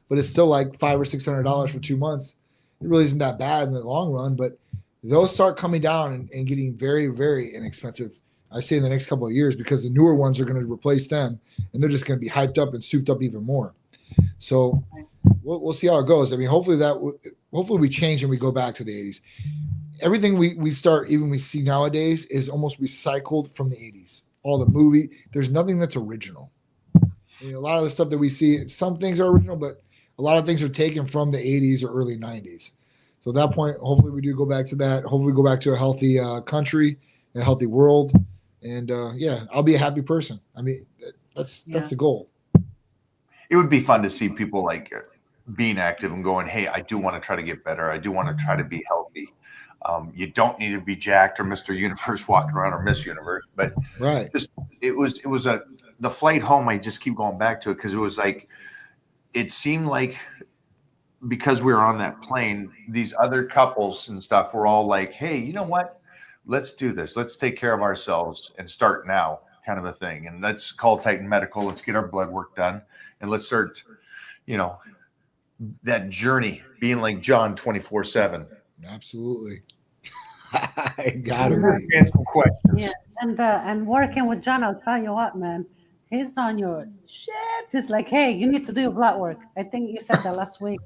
but it's still like $500 or $600 for 2 months. It really isn't that bad in the long run, but those start coming down and getting very, very inexpensive, I say, in the next couple of years, because the newer ones are going to replace them, and they're just going to be hyped up and souped up even more. So we'll see how it goes. I mean, hopefully we change and we go back to the 80s. Everything we see nowadays is almost recycled from the 80s. All the movie, there's nothing that's original. I mean, a lot of the stuff that we see, some things are original, but a lot of things are taken from the 80s or early 90s. So at that point, hopefully we do go back to that. Hopefully we go back to a healthy country and a healthy world. And I'll be a happy person. I mean, that's the goal. It would be fun to see people like being active and going, hey, I do want to try to get better. I do want to try to be healthy. You don't need to be jacked or Mr. Universe walking around or Miss Universe, but right. It was the flight home. I just keep going back to it because it was like, it seemed like, because we were on that plane, these other couples and stuff were all like, hey, you know what? Let's do this. Let's take care of ourselves and start now, kind of a thing. And let's call Titan Medical. Let's get our blood work done. And let's start, you know, that journey being like John 24/7. Absolutely. Gotta be. Answer questions. Yeah, and working with John, I'll tell you what, man, he's on your shit. He's like, hey, you need to do your blood work. I think you said that last week.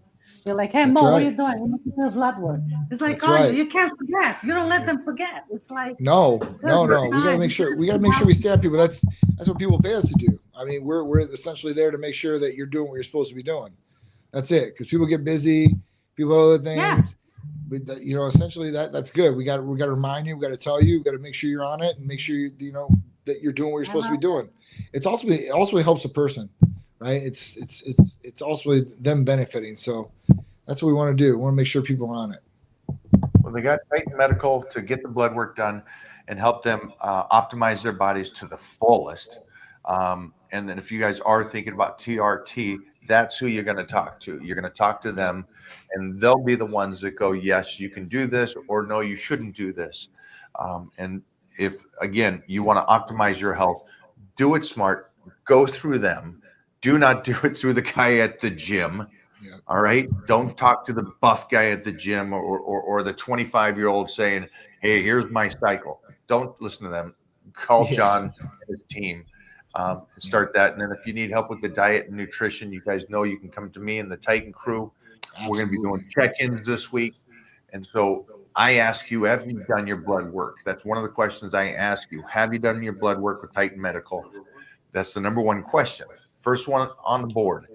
You're like, hey, That's Mo, what are right. you doing? You need to do your blood work. It's like, That's oh, right. you can't forget. You don't let them forget. It's like, No. dude, We gotta time. make sure we stay on people. That's what people pay us to do. I mean, we're essentially there to make sure that you're doing what you're supposed to be doing. That's it. Because people get busy, people have other things. Yeah. But you know, essentially that's good. We got to remind you. We got to tell you. We got to make sure you're on it and make sure you know that you're doing what you're supposed to be doing. It also helps the person, right? It's also them benefiting. So that's what we want to do. We want to make sure people are on it. Well, they got Titan Medical to get the blood work done and help them optimize their bodies to the fullest. And then if you guys are thinking about TRT, that's who you're going to talk to. You're going to talk to them, and they'll be the ones that go, yes, you can do this, or no, you shouldn't do this. And if, again, you want to optimize your health, do it smart, go through them. Do not do it through the guy at the gym. Yeah. All right. Don't talk to the buff guy at the gym or the 25-year-old saying, hey, here's my cycle. Don't listen to them. Call John and his team. Start that. And then if you need help with the diet and nutrition, you guys know you can come to me and the Titan crew. Absolutely. We're going to be doing check-ins this week. And so I ask you, have you done your blood work? That's one of the questions I ask you. Have you done your blood work with Titan Medical? That's the number one question. First one on the board.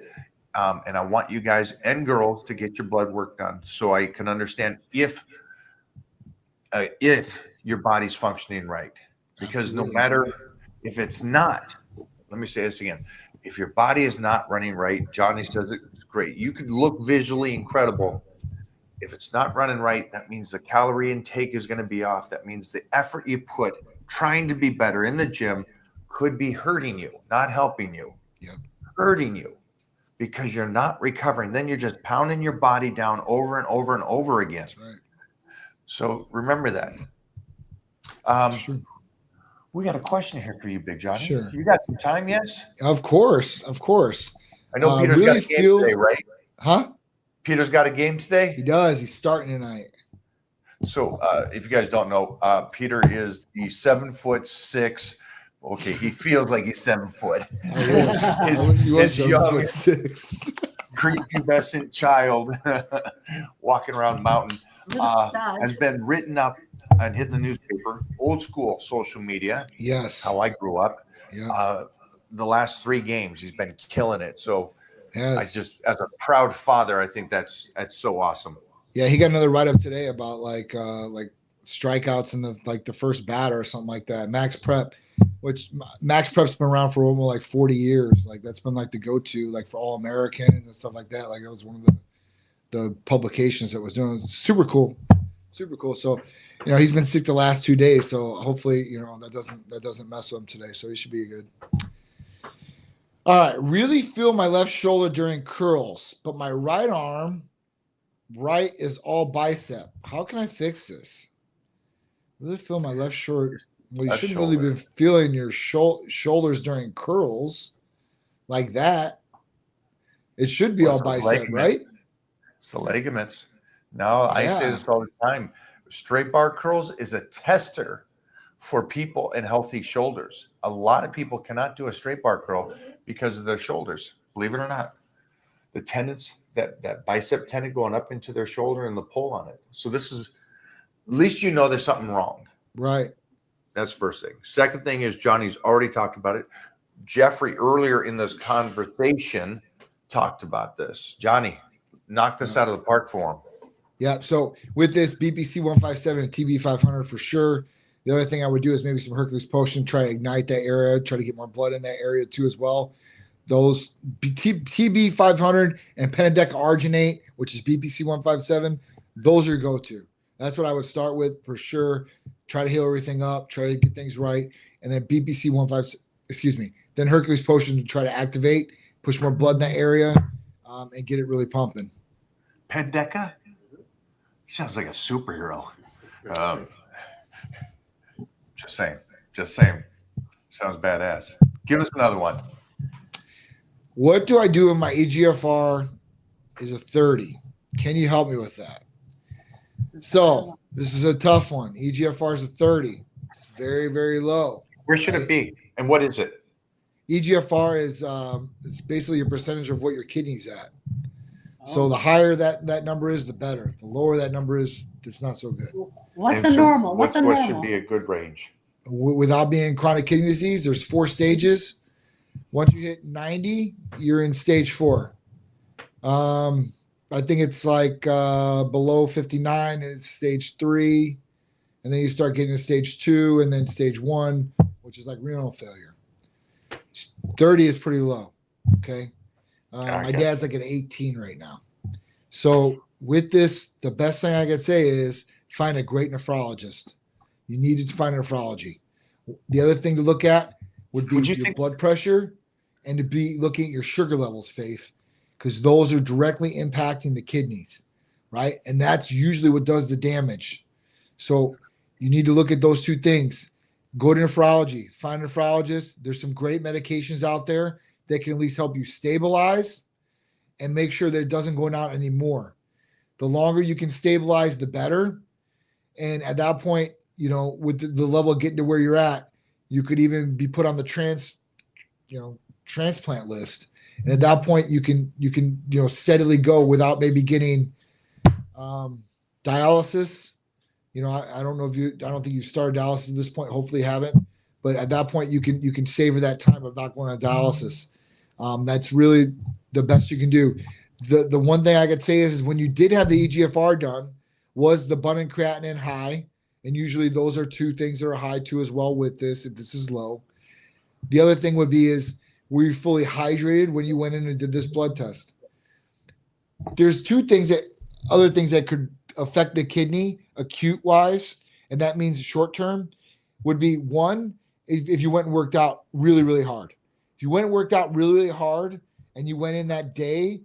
And I want you guys and girls to get your blood work done so I can understand if your body's functioning right. Because no matter if it's not, let me say this again. If your body is not running right, Johnny says it's great. You could look visually incredible. If it's not running right, that means the calorie intake is going to be off. That means the effort you put trying to be better in the gym could be hurting you, not helping you. Yep. Hurting you. Because you're not recovering. Then you're just pounding your body down over and over and over again. That's right. So remember that. Sure. We got a question here for you, Big Johnny. Sure. You got some time, yes? Of course. I know Peter's got a game today, right? Huh? Peter's got a game today? He does. He's starting tonight. So if you guys don't know, Peter is the 7'6". Okay, he feels like he's 7 foot. His young 7'6". prepubescent child walking around the mountain has been written up and hit the newspaper. Old school social media. Yes. How I grew up. Yeah. The last 3 games, he's been killing it. So Yes. I just, as a proud father, I think that's so awesome. Yeah, he got another write up today about like strikeouts in the first batter or something like that. Max Prep. Which Max Prep's been around for almost like 40 years. Like that's been like the go-to, like for All American and stuff like that. Like it was one of the publications that was doing. Super cool. So, you know, he's been sick the last 2 days. So hopefully, you know, that doesn't mess with him today. So he should be good. All right. Really feel my left shoulder during curls, but my right arm, right is all bicep. How can I fix this? Really feel my left shoulder. Well, you shouldn't really be feeling your shoulders during curls like that. It should be all bicep, right? It's the ligaments. No, I say this all the time. Straight bar curls is a tester for people and healthy shoulders. A lot of people cannot do a straight bar curl because of their shoulders, believe it or not. The tendons, that bicep tendon going up into their shoulder and the pull on it. So this is, at least you know there's something wrong. Right. That's the first thing. Second thing is Johnny's already talked about it. Jeffrey earlier in this conversation talked about this. Johnny, knock this out of the park for him. Yeah. So with this BPC 157 and TB 500 for sure. The other thing I would do is maybe some Hercules potion, try to ignite that area, try to get more blood in that area too as well. Those TB 500 and Pentadeca arginate, which is BPC 157, those are your go-to. That's what I would start with for sure. Try to heal everything up, try to get things right. And then then Hercules potion to try to activate, push more blood in that area, and get it really pumping. Pentadeca? Sounds like a superhero. Just saying. Sounds badass. Give us another one. What do I do when my EGFR is a 30? Can you help me with that? So This is a tough one. EGFR is a 30. It's very, very low. Where should it be? And what is it? EGFR is it's basically your percentage of what your kidney's at. So the higher that number is, the better. The lower that number is, it's not so good. What's the normal? What's the What normal? should be a good range? Without being chronic kidney disease, there's 4 stages. Once you hit 90, you're in stage 4. I think it's like below 59, it's stage 3. And then you start getting to stage 2 and then stage 1, which is like renal failure. 30 is pretty low. Okay. My dad's like at 18 right now. So with this, the best thing I could say is find a great nephrologist. You need to find a nephrology. The other thing to look at would be your blood pressure and to be looking at your sugar levels, Faith, because those are directly impacting the kidneys, right? And that's usually what does the damage. So you need to look at those 2 things. Go to nephrology, find a nephrologist. There's some great medications out there that can at least help you stabilize and make sure that it doesn't go down anymore. The longer you can stabilize, the better. And at that point, you know, with the level getting to where you're at, you could even be put on the transplant list. And at that point, you can steadily go without maybe getting dialysis. You know, I don't think you've started dialysis at this point. Hopefully you haven't. But at that point, you can savor that time of not going on dialysis. That's really the best you can do. The one thing I could say is when you did have the EGFR done, was the abundant creatinine high? And usually those are 2 things that are high too as well with this, if this is low. The other thing would be is, were you fully hydrated when you went in and did this blood test? There's other things that could affect the kidney acute wise, and that means short term would be 1, if you went and worked out really, really hard. If you went and worked out really, really hard and you went in that day,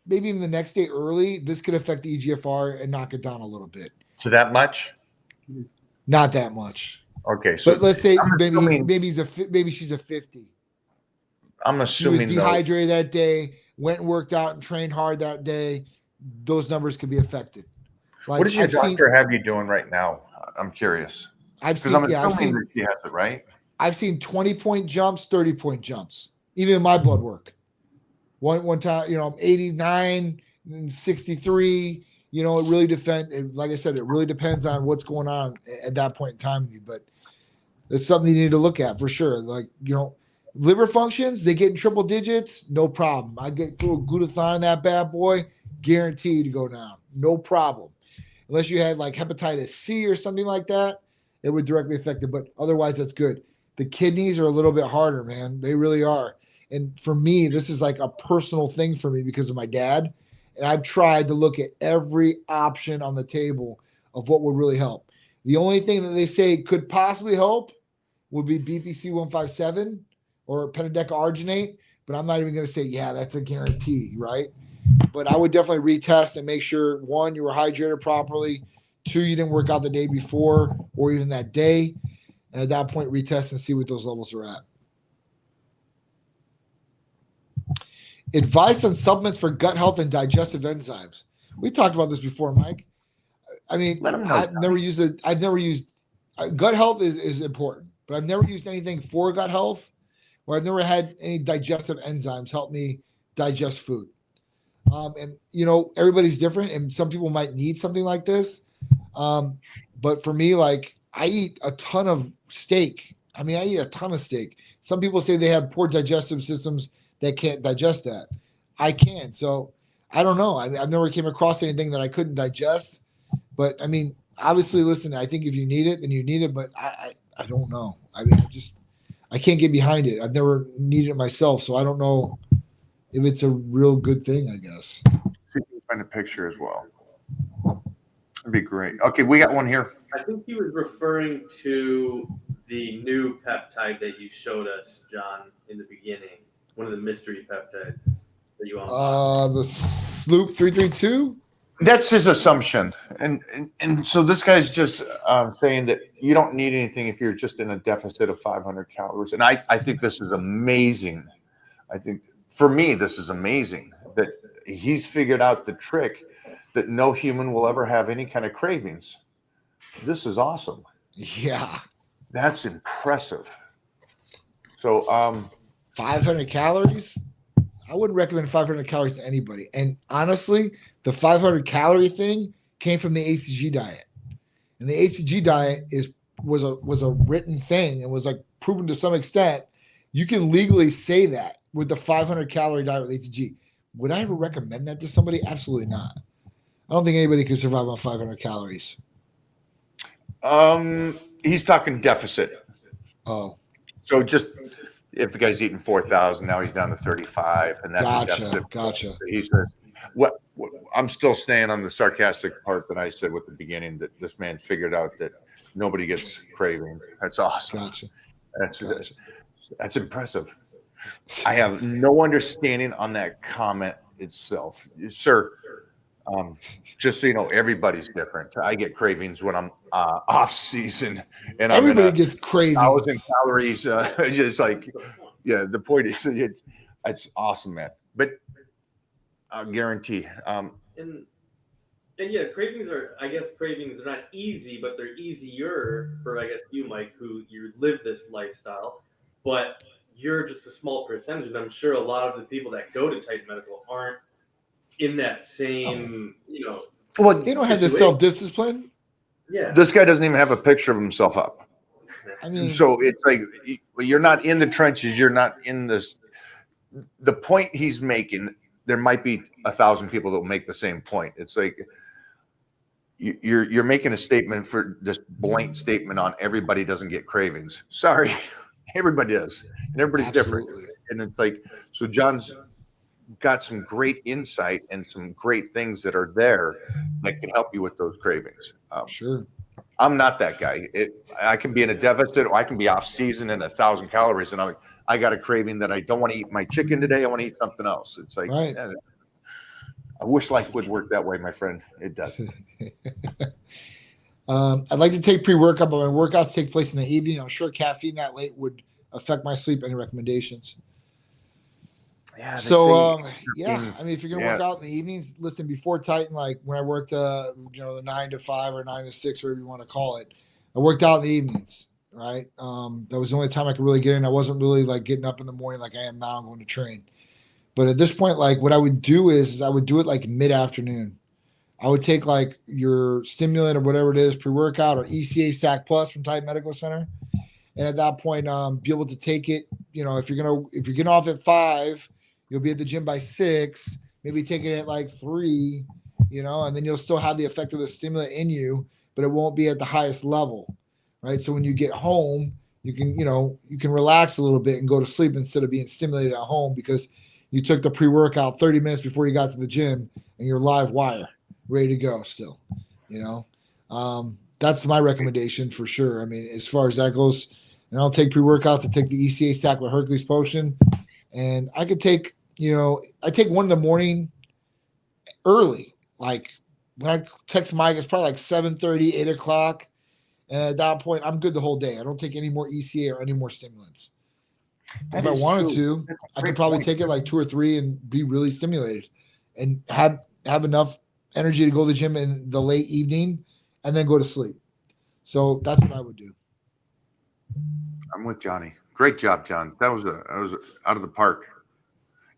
maybe even the next day early, this could affect the EGFR and knock it down a little bit. So that much? Not that much. Okay. So but let's say maybe she's a 50. I'm assuming she was dehydrated that day, went and worked out and trained hard that day. Those numbers could be affected. Like, what does your doctor have you doing right now? I'm curious. I've seen that she has it, right? I've seen 20-point jumps, 30-point jumps, even in my blood work. One time, you know, I'm 89, 63. You know, it really like I said, it really depends on what's going on at that point in time. But it's something you need to look at for sure. Like, you know, liver functions, they get in triple digits, no problem. I get through a glutathione in that bad boy, guaranteed to go down, no problem. Unless you had like hepatitis C or something like that, it would directly affect it. But otherwise, that's good. The kidneys are a little bit harder, man. They really are. And for me, this is like a personal thing for me because of my dad. And I've tried to look at every option on the table of what would really help. The only thing that they say could possibly help would be BPC 157 or pentodecaarginate. But I'm not even going to say, yeah, that's a guarantee, right? But I would definitely retest and make sure, 1, you were hydrated properly. 2, you didn't work out the day before or even that day. And at that point, retest and see what those levels are at. Advice on supplements for gut health and digestive enzymes. We talked about this before, Mike. I mean, I've never used gut health is important, but I've never used anything for gut health, or I've never had any digestive enzymes help me digest food. And you know, everybody's different, and some people might need something like this. But for me, like, I eat a ton of steak. I mean, I eat a ton of steak. Some people say they have poor digestive systems that can't digest that. I can. So I don't know. I've never came across anything that I couldn't digest. But I mean, obviously, listen, I think if you need it, then you need it. But I don't know. I mean, I can't get behind it. I've never needed it myself. So I don't know if it's a real good thing, I guess. See if you can find a picture as well. That'd be great. Okay, we got one here. I think he was referring to the new peptide that you showed us, John, in the beginning. One of the mystery peptides that you unlocked. The Sloop 332. That's his assumption, and so this guy's just saying that you don't need anything if you're just in a deficit of 500 calories. And I think this is amazing. I think for me this is amazing that he's figured out the trick that no human will ever have any kind of cravings. This is awesome. Yeah. That's impressive. So 500 calories. I wouldn't recommend 500 calories to anybody. And honestly, the 500 calorie thing came from the ACG diet. And the ACG diet was a written thing and was like proven to some extent. You can legally say that with the 500 calorie diet with ACG. Would I ever recommend that to somebody? Absolutely not. I don't think anybody could survive on 500 calories. he's talking deficit. Oh, So just if the guy's eating 4,000, now he's down to 35, and that's a deficit. Gotcha. He says, what I'm still staying on the sarcastic part that I said with the beginning, that this man figured out that nobody gets craving. That's awesome. Gotcha. That's impressive. I have no understanding on that comment itself, sir. Just so you know, everybody's different. I get cravings when I'm off season, and everybody gets cravings. 1,000 calories. Just like, yeah. The point is, it's awesome, man. But I guarantee. And yeah, cravings are, I guess, cravings are not easy, but they're easier for, I guess, you, Mike, who you live this lifestyle. But you're just a small percentage, and I'm sure a lot of the people that go to Titan Medical aren't in that same, Well, They don't have the self-discipline. Yeah. This guy doesn't even have a picture of himself up. I mean, So it's like you're not in the trenches. You're not in this. The point he's making, there might be 1,000 people that will make the same point. It's like you're making a statement for this blank statement on everybody doesn't get cravings. Sorry, everybody does, and everybody's different. And it's like, so John's got some great insight and some great things that are there that can help you with those cravings. sure. I'm not that guy. I can be in a deficit, or I can be off season and 1,000 calories, and I got a craving that I don't want to eat my chicken today. I want to eat something else. It's like, Right. I wish life would work that way, my friend. It doesn't. I'd like to take pre-workout, but my workouts take place in the evening. I'm sure caffeine that late would affect my sleep. Any recommendations? Yeah. So, yeah, I mean, if you're going to Yeah. work out in the evenings, listen, before Titan, like when I worked, the 9 to 5 or 9 to 6, whatever you want to call it, I worked out in the evenings, right? That was the only time I could really get in. I wasn't really like getting up in the morning like I am now. I'm going to train. But at this point, like what I would do is I would do it like mid-afternoon. I would take like your stimulant or whatever it is, pre-workout or ECA Stack Plus from Titan Medical Center. And at that point, be able to take it, if you're getting off at 5, you'll be at the gym by 6, maybe take it at like 3, and then you'll still have the effect of the stimulant in you, but it won't be at the highest level, right? So when you get home, you can relax a little bit and go to sleep instead of being stimulated at home because you took the pre-workout 30 minutes before you got to the gym and you're live wire, ready to go still, That's my recommendation for sure. I mean, as far as that goes, and I'll take pre-workouts. I take the ECA Stack with Hercules Potion. And I could take, I take one in the morning early. Like when I text Mike, it's probably like 7:30, 8 o'clock. And at that point, I'm good the whole day. I don't take any more ECA or any more stimulants. If I wanted to, I could probably take it like 2 or 3 and be really stimulated and have enough energy to go to the gym in the late evening and then go to sleep. So that's what I would do. I'm with Johnny. Great job, John. That was out of the park.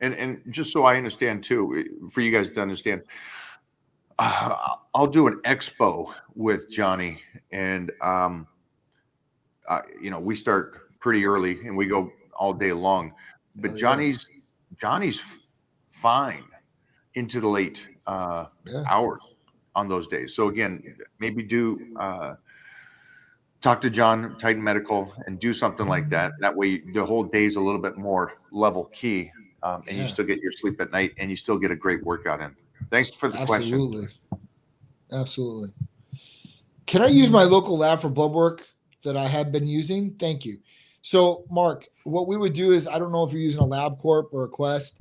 And just so I understand too, for you guys to understand, I'll do an expo with Johnny, and we start pretty early and we go all day long. But Johnny's fine into the late hours on those days. So again, maybe talk to John, Titan Medical, and do something like that. That way the whole day's a little bit more level key, and you still get your sleep at night, and you still get a great workout in. Thanks for the question. Absolutely. Can I use my local lab for blood work that I have been using? Thank you. So, Mark, what we would do is, I don't know if you're using a LabCorp or a Quest,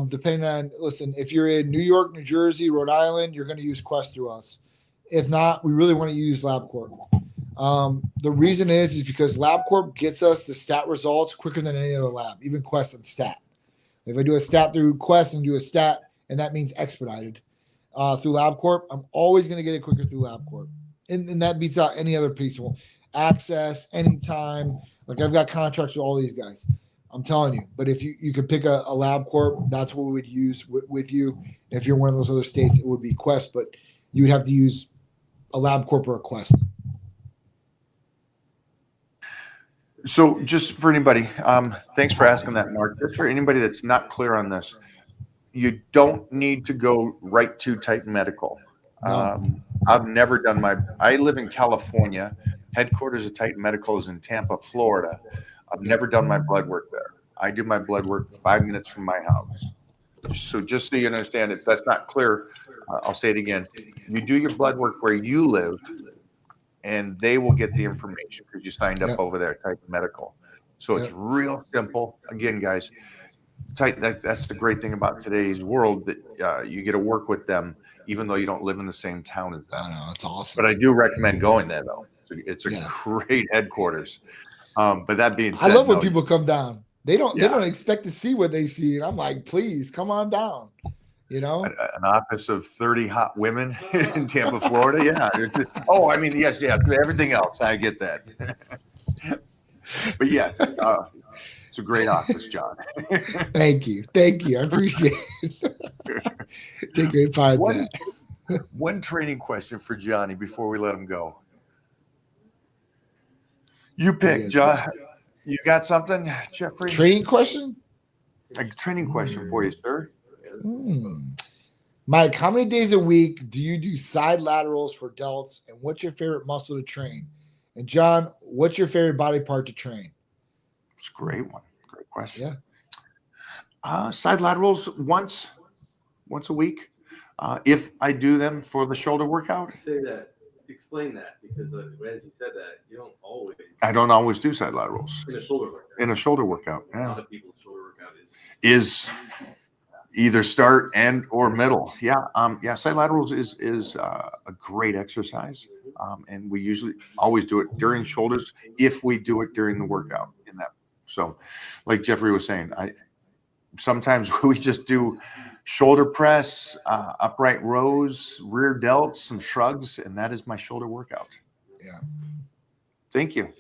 depending on, listen, if you're in New York, New Jersey, Rhode Island, you're going to use Quest through us. If not, we really want to use LabCorp. The reason is because LabCorp gets us the stat results quicker than any other lab, even Quest and stat. If I do a stat through Quest and do a stat, and that means expedited. through LabCorp, I'm always going to get it quicker through LabCorp. And that beats out any other piece. Well, access, anytime. Like I've got contracts with all these guys. I'm telling you. But if you could pick a LabCorp, that's what we would use with you. If you're one of those other states, it would be Quest, but you would have to use a LabCorp or a Quest. So just for anybody, thanks for asking that, Mark. Just for anybody that's not clear on this, you don't need to go right to Titan Medical. No. I've never done I live in California. Headquarters of Titan Medical is in Tampa, Florida. I've never done my blood work there. I do my blood work 5 minutes from my house. So just so you understand, if that's not clear, I'll say it again. You do your blood work where you live, and they will get the information because you signed up over there at Titan Medical. So it's real simple. Again, guys, that's the great thing about today's world, that you get to work with them even though you don't live in the same town as them. I know, it's awesome. But I do recommend going there, though. It's a great headquarters. But that being said, I love when people come down. They don't expect to see what they see. And I'm like, please come on down. You know, an office of 30 hot women in Tampa, Florida. Yeah. Oh, I mean, yes. Everything else, I get that. But yeah, it's a great office, John. Thank you. I appreciate it. Take great pride in that. One training question for Johnny before we let him go. You pick, John. You got something, Jeffrey? Training question? A training question for you, sir. Mike, how many days a week do you do side laterals for delts, and what's your favorite muscle to train? And John, what's your favorite body part to train? It's a great one. Great question. Yeah. Side laterals once a week. If I do them for the shoulder workout. Say that. Explain that, because as you said that, you don't always. I don't always do side laterals In a shoulder workout. In a shoulder workout. A lot of people's shoulder workout is either start and or middle. Side laterals is a great exercise, and we usually always do it during shoulders if we do it during the workout. So like Jeffrey was saying, sometimes we just do shoulder press, upright rows, rear delts, some shrugs, and that is my shoulder workout. Yeah. Thank you.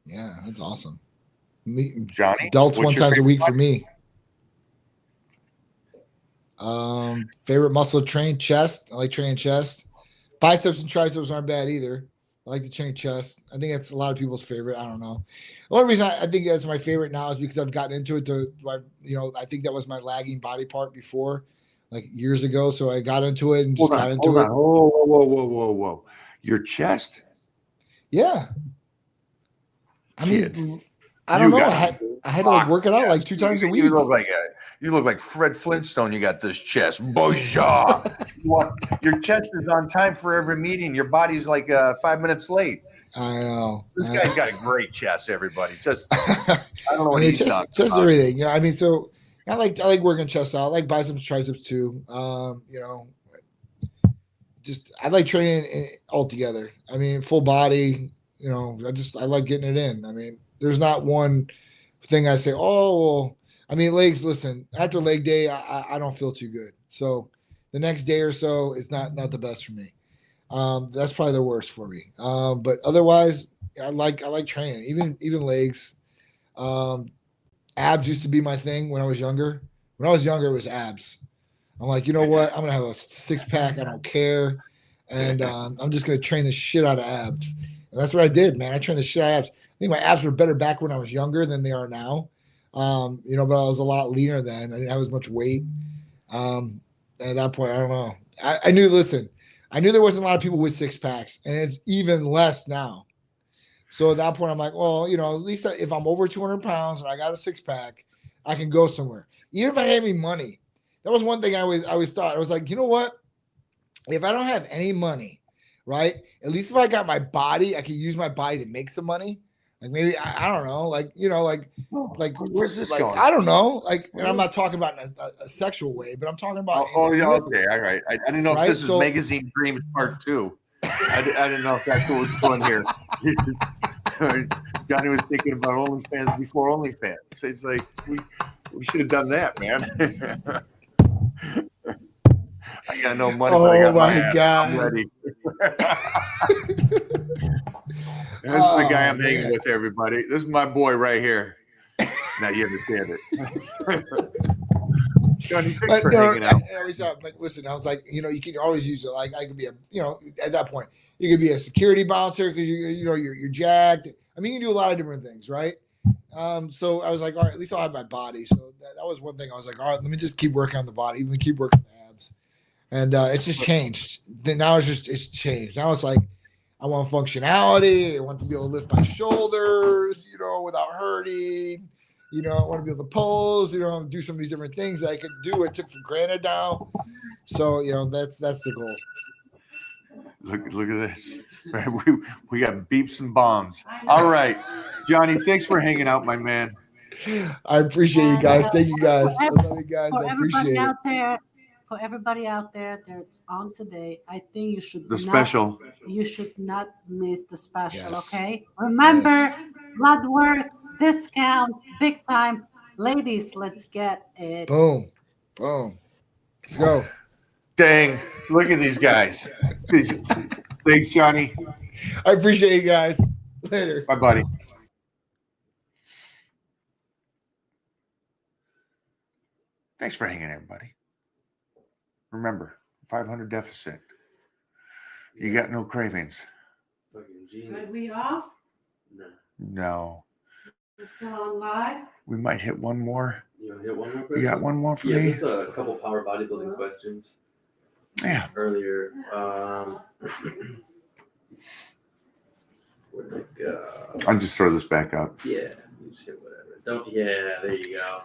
Yeah, that's awesome. Johnny, delts one time a week for me. Favorite muscle to train? Chest. I like training chest. Biceps and triceps aren't bad either. I like to train chest. I think that's a lot of people's favorite. I don't know. The only reason I think that's my favorite now is because I've gotten into it I think that was my lagging body part before, like years ago. So I got into it and just got into it. Whoa. Your chest? Yeah. I mean, I don't know. I had to like work it out like 2 times a week. You look like Fred Flintstone. You got this chest. Boja. Your chest is on time for every meeting. Your body's like 5 minutes late. I know. This guy's got a great chest, everybody. Just I don't know what he's talking about. Just everything. I mean, so I like working chest out. I like biceps, triceps too. Just I like training all together. I mean, full body. I like getting it in. I mean, there's not one thing I say, legs, listen, after leg day, I don't feel too good. So the next day or so, it's not the best for me. That's probably the worst for me. But otherwise, I like training, even legs. Abs used to be my thing when I was younger. When I was younger, it was abs. I'm like, you know what? I'm going to have a 6-pack. I don't care. And I'm just going to train the shit out of abs. And that's what I did, man. I trained the shit out of abs. I think my abs were better back when I was younger than they are now. But I was a lot leaner then. I didn't have as much weight. And at that point, I don't know. I knew there wasn't a lot of people with 6-packs, and it's even less now. So at that point, I'm like, at least if I'm over 200 pounds and I got a 6-pack, I can go somewhere. Even if I didn't have any money. That was one thing I always thought. I was like, you know what? If I don't have any money, right? At least if I got my body, I could use my body to make some money. Like maybe I don't know, where's this going? I don't know, and I'm not talking about in a sexual way, but I'm talking about. Okay, all right. I didn't know if this is Magazine Dreams Part 2. I didn't know if that's what was going here. Johnny was thinking about OnlyFans before OnlyFans. So it's like we should have done that, man. got no money, but I Oh got my my ass. God. I'm ready. This is the guy I'm hanging man. with, everybody. This is my boy right here. Now you understand it. Johnny, thanks But for no, hanging out. I always thought, like, listen, I was like, you can always use it. Like, I could be at that point, you could be a security bouncer because you're jacked. I mean, you can do a lot of different things, right? So I was like, all right, at least I'll have my body. So that was one thing. I was like, all right, let me just keep working on the body, even keep working on the abs. And it's just changed. Then now it's changed. Now it's like I want functionality. I want to be able to lift my shoulders, without hurting. I want to be able to pose, do some of these different things that I could do. I took for granted now. So, that's the goal. Look at this. We got beeps and bombs. All right. Johnny, thanks for hanging out, my man. I appreciate you guys. Thank you guys. I love you guys. For I everybody appreciate it. out there, that's on today, I think you should special. You should not miss the special. Yes. Okay. Remember, Yes. blood work, discount, big time. Ladies, let's get it. Boom. Boom. Let's go. Dang. Look at these guys. Thanks, Johnny. I appreciate you guys. Later. Bye, buddy. Thanks for hanging, everybody. Remember, 500 deficit. You got no cravings. Fucking genius. Are we off? No. No. We're still on live. We might hit one more. You want to hit one more question? You got one more for Yeah, me? there's a couple power bodybuilding questions Yeah. earlier. Where'd it go? I'll just throw this back up. Yeah, you just hit whatever. Yeah, there you go.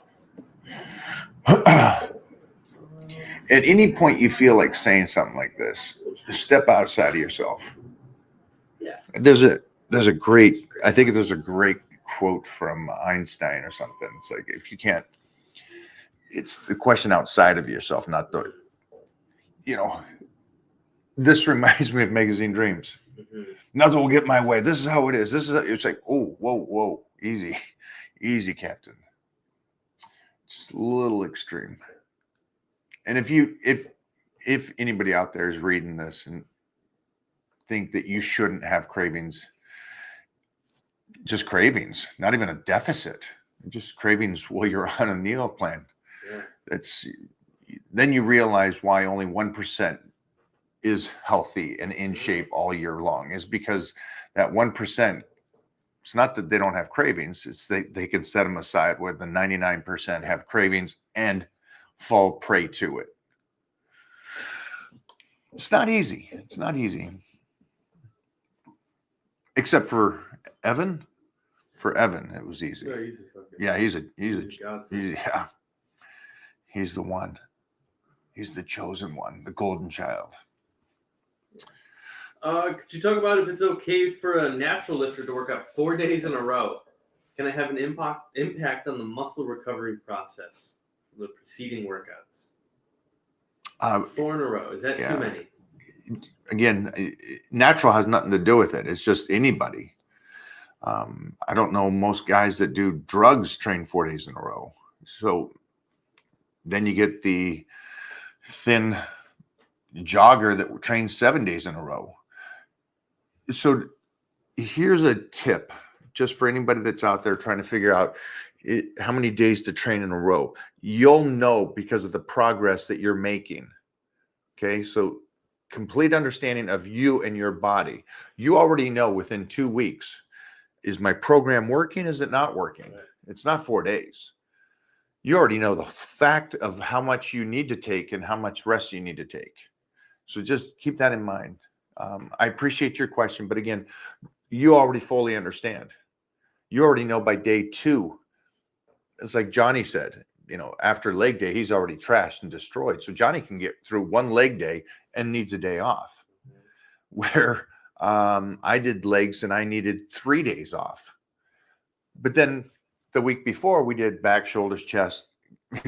At any point you feel like saying something like this, just step outside of yourself. Yeah. There's a great quote from Einstein or something. It's like, if you can't, it's the question outside of yourself, not the, this reminds me of Magazine Dreams. Mm-hmm. Nothing will get my way. This is how it is. It's like, oh, whoa, easy, Captain. Just a little extreme. And if anybody out there is reading this and think that you shouldn't have cravings, just cravings, not even a deficit, just cravings while you're on a meal plan. Yeah. Then you realize why only 1% is healthy and in shape all year long, is because that 1%, it's not that they don't have cravings, it's they can set them aside, where the 99% have cravings and fall prey to it. It's not easy. Except for Evan. For Evan, it was easy. Yeah, he's the one. He's the chosen one, the golden child. Could you talk about if it's okay for a natural lifter to work out 4 days in a row? Can I have an impact on the muscle recovery process from the preceding workouts? 4 in a row. Is that too many? Again, natural has nothing to do with it. It's just anybody. I don't know most guys that do drugs train 4 days in a row. So then you get the thin jogger that trains 7 days in a row. So here's a tip just for anybody that's out there trying to figure out how many days to train in a row. You'll know because of the progress that you're making. Okay, so complete understanding of you and your body. You already know within 2 weeks, is my program working? Is it not working? It's not 4 days. You already know the fact of how much you need to take and how much rest you need to take. So just keep that in mind. I appreciate your question, but again, you already fully understand. You already know by day 2. It's like Johnny said, after leg day, he's already trashed and destroyed. So Johnny can get through 1 leg day and needs a day off. Where I did legs and I needed 3 days off. But then the week before, we did back, shoulders, chest,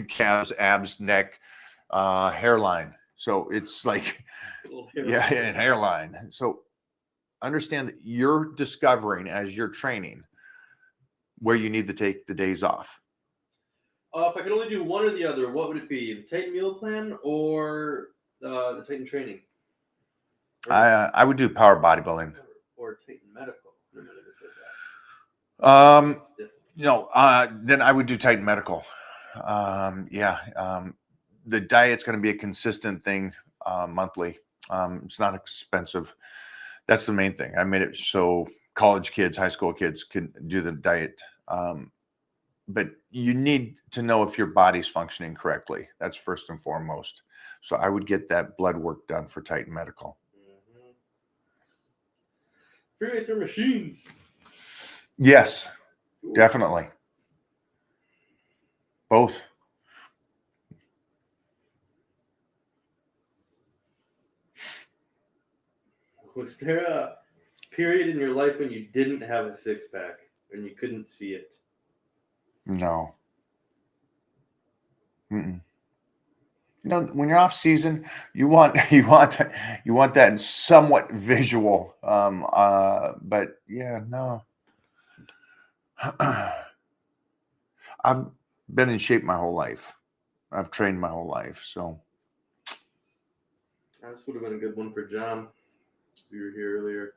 calves, abs, neck, hairline. So it's like, and hairline. So understand that you're discovering as you're training where you need to take the days off. If I could only do one or the other, what would it be? The tight meal plan or the Titan training? I would do power bodybuilding. Or Titan medical. No, no, no, Um, it's different. Then I would do Titan medical. The diet's going to be a consistent thing monthly. It's not expensive. That's the main thing. I made it so college kids, high school kids can do the diet. But you need to know if your body's functioning correctly. That's first and foremost. So I would get that blood work done for Titan Medical. Free weights are machines. Yes, definitely. Both. Was there a period in your life when you didn't have a six-pack and you couldn't see it? No. Mm-mm. When you're off season, you want that somewhat visual. But yeah, no. I've been in shape my whole life. I've trained my whole life, so. This would have been a good one for John. We were here earlier.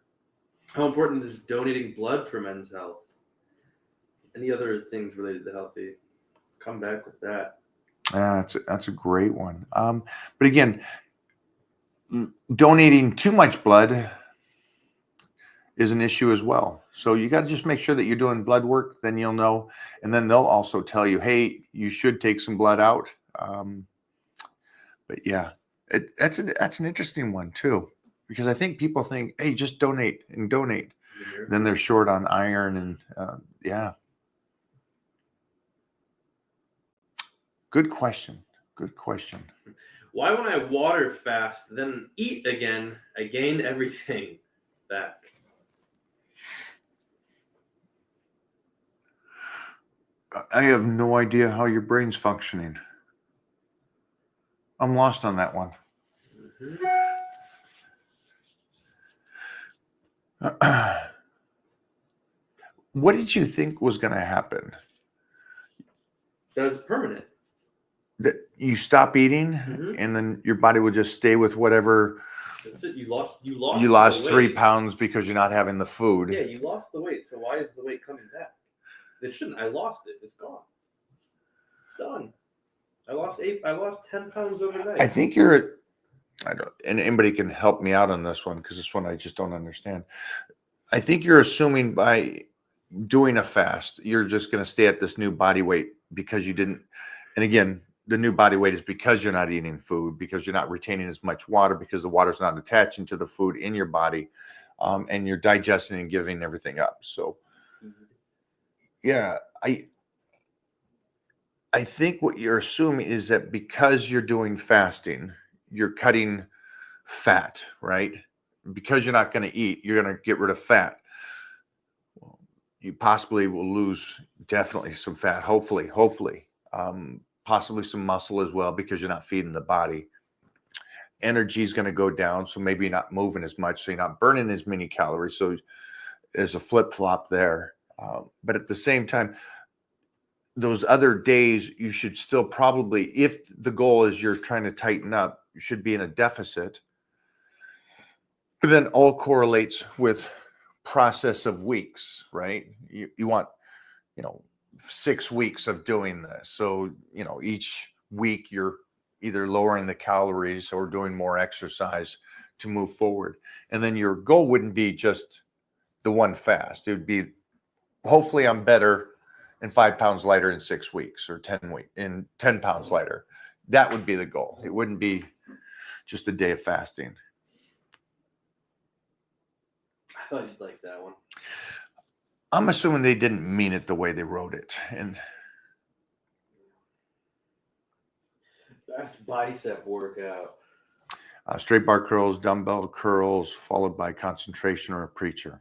How important is donating blood for men's health? Any other things related to healthy? Come back with that. That's a great one. But again, donating too much blood is an issue as well. So you got to just make sure that you're doing blood work. Then you'll know, and then they'll also tell you, hey, you should take some blood out. But yeah, that's an interesting one too, because I think people think, hey, just donate and donate. Then they're short on iron and yeah. Good question. Good question. Why, when I water fast, then eat again, I gain everything back? I have no idea how your brain's functioning. I'm lost on that one. What did you think was going to happen? That's permanent. That you stop eating, and then your body would just stay with whatever. That's it. You lost. You lost the 3 weight. pounds because you're not having the food. Yeah, you lost the weight. So why is the weight coming back? It shouldn't. I lost it. It's gone. Done. I lost 10 pounds overnight. I think and anybody can help me out on this one, because this one I just don't understand. I think you're assuming by doing a fast, you're just going to stay at this new body weight because you didn't. And again, the new body weight is because you're not eating food, because you're not retaining as much water, because the water's not attaching to the food in your body, and you're digesting and giving everything up. So, yeah, I think what you're assuming is that because you're doing fasting, you're cutting fat, right? Because you're not going to eat, you're going to get rid of fat. You possibly will lose definitely some fat, hopefully. Possibly some muscle as well, because you're not feeding the body. Energy is going to go down, so maybe you're not moving as much, so you're not burning as many calories. So there's a flip-flop there. But at the same time, those other days, you should still probably, if the goal is you're trying to tighten up, you should be in a deficit. But then all correlates with process of weeks, right? You want, 6 weeks of doing this. So, each week you're either lowering the calories or doing more exercise to move forward. And then your goal wouldn't be just the one fast. It would be, hopefully I'm better and 5 pounds lighter in 6 weeks, or 10 pounds lighter. That would be the goal. It wouldn't be just a day of fasting. I thought you'd like that one. I'm assuming they didn't mean it the way they wrote it. And best bicep workout. Straight bar curls, dumbbell curls, followed by concentration or a preacher.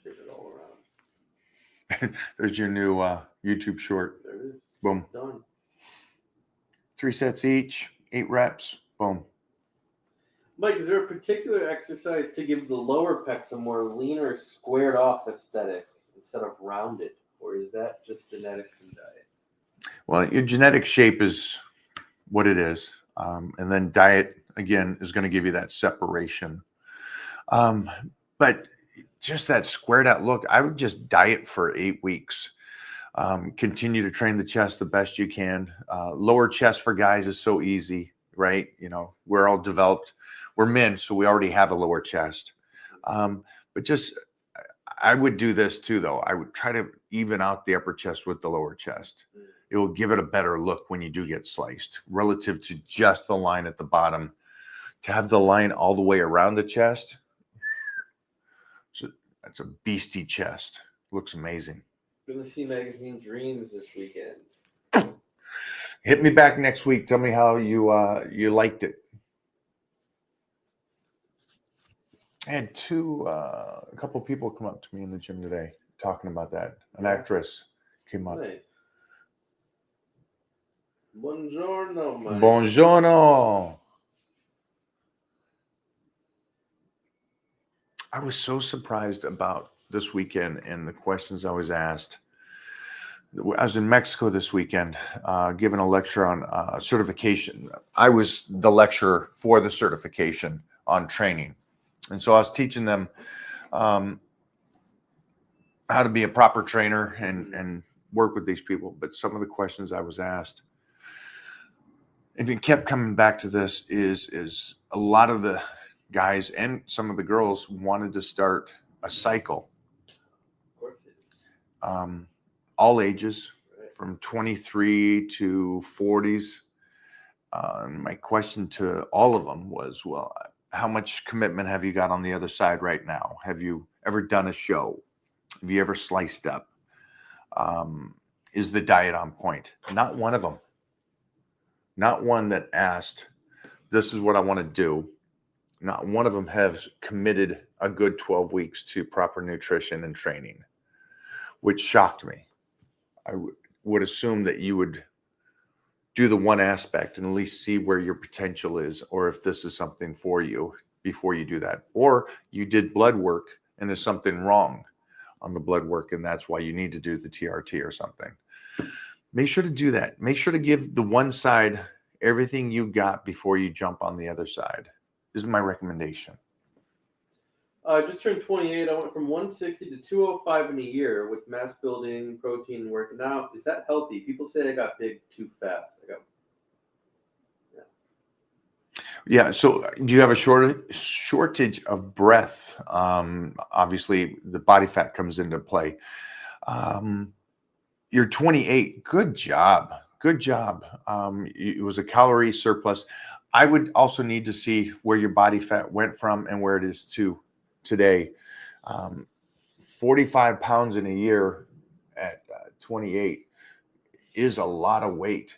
Shake it all around. There's your new YouTube short. There it is. Boom. Done. 3 sets each, 8 reps. Boom. Mike, is there a particular exercise to give the lower pecs a more leaner, squared off aesthetic instead of rounded? Or is that just genetics and diet? Well, your genetic shape is what it is. And then diet, again, is going to give you that separation. But just that squared out look, I would just diet for 8 weeks. Continue to train the chest the best you can. Lower chest for guys is so easy, right? You know, we're all developed. We're men, so we already have a lower chest. But just, I would do this too, though. I would try to even out the upper chest with the lower chest. It will give it a better look when you do get sliced relative to just the line at the bottom. To have the line all the way around the chest, that's a beastie chest. Looks amazing. Going to see Magazine Dreams this weekend. Hit me back next week. Tell me how you liked it. I had a couple people come up to me in the gym today talking about that. An actress came up. Nice. Buongiorno, Mike. Buongiorno. I was so surprised about this weekend and the questions I was asked. I was in Mexico this weekend, giving a lecture on certification. I was the lecturer for the certification on training. And so I was teaching them how to be a proper trainer and work with these people. But some of the questions I was asked, and it kept coming back to this, is a lot of the guys and some of the girls wanted to start a cycle. Of course it is. All ages, from 23 to 40s. My question to all of them was, well, how much commitment have you got on the other side right now? Have you ever done a show? Have you ever sliced up? Is the diet on point? Not one of them. Not one that asked, this is what I want to do. Not one of them has committed a good 12 weeks to proper nutrition and training, which shocked me. I would assume that you would do the one aspect and at least see where your potential is, or if this is something for you before you do that. Or you did blood work and there's something wrong on the blood work, and that's why you need to do the TRT or something. Make sure to do that. Make sure to give the one side everything you got before you jump on the other side. This is my recommendation. I just turned 28. I went from 160 to 205 in a year with mass building, protein, and working out. Is that healthy? People say I got big too fast. Yeah. So do you have a shortage of breath? Obviously, the body fat comes into play. You're 28. Good job. Good job. It was a calorie surplus. I would also need to see where your body fat went from and where it is to today. 45 pounds in a year at 28 is a lot of weight.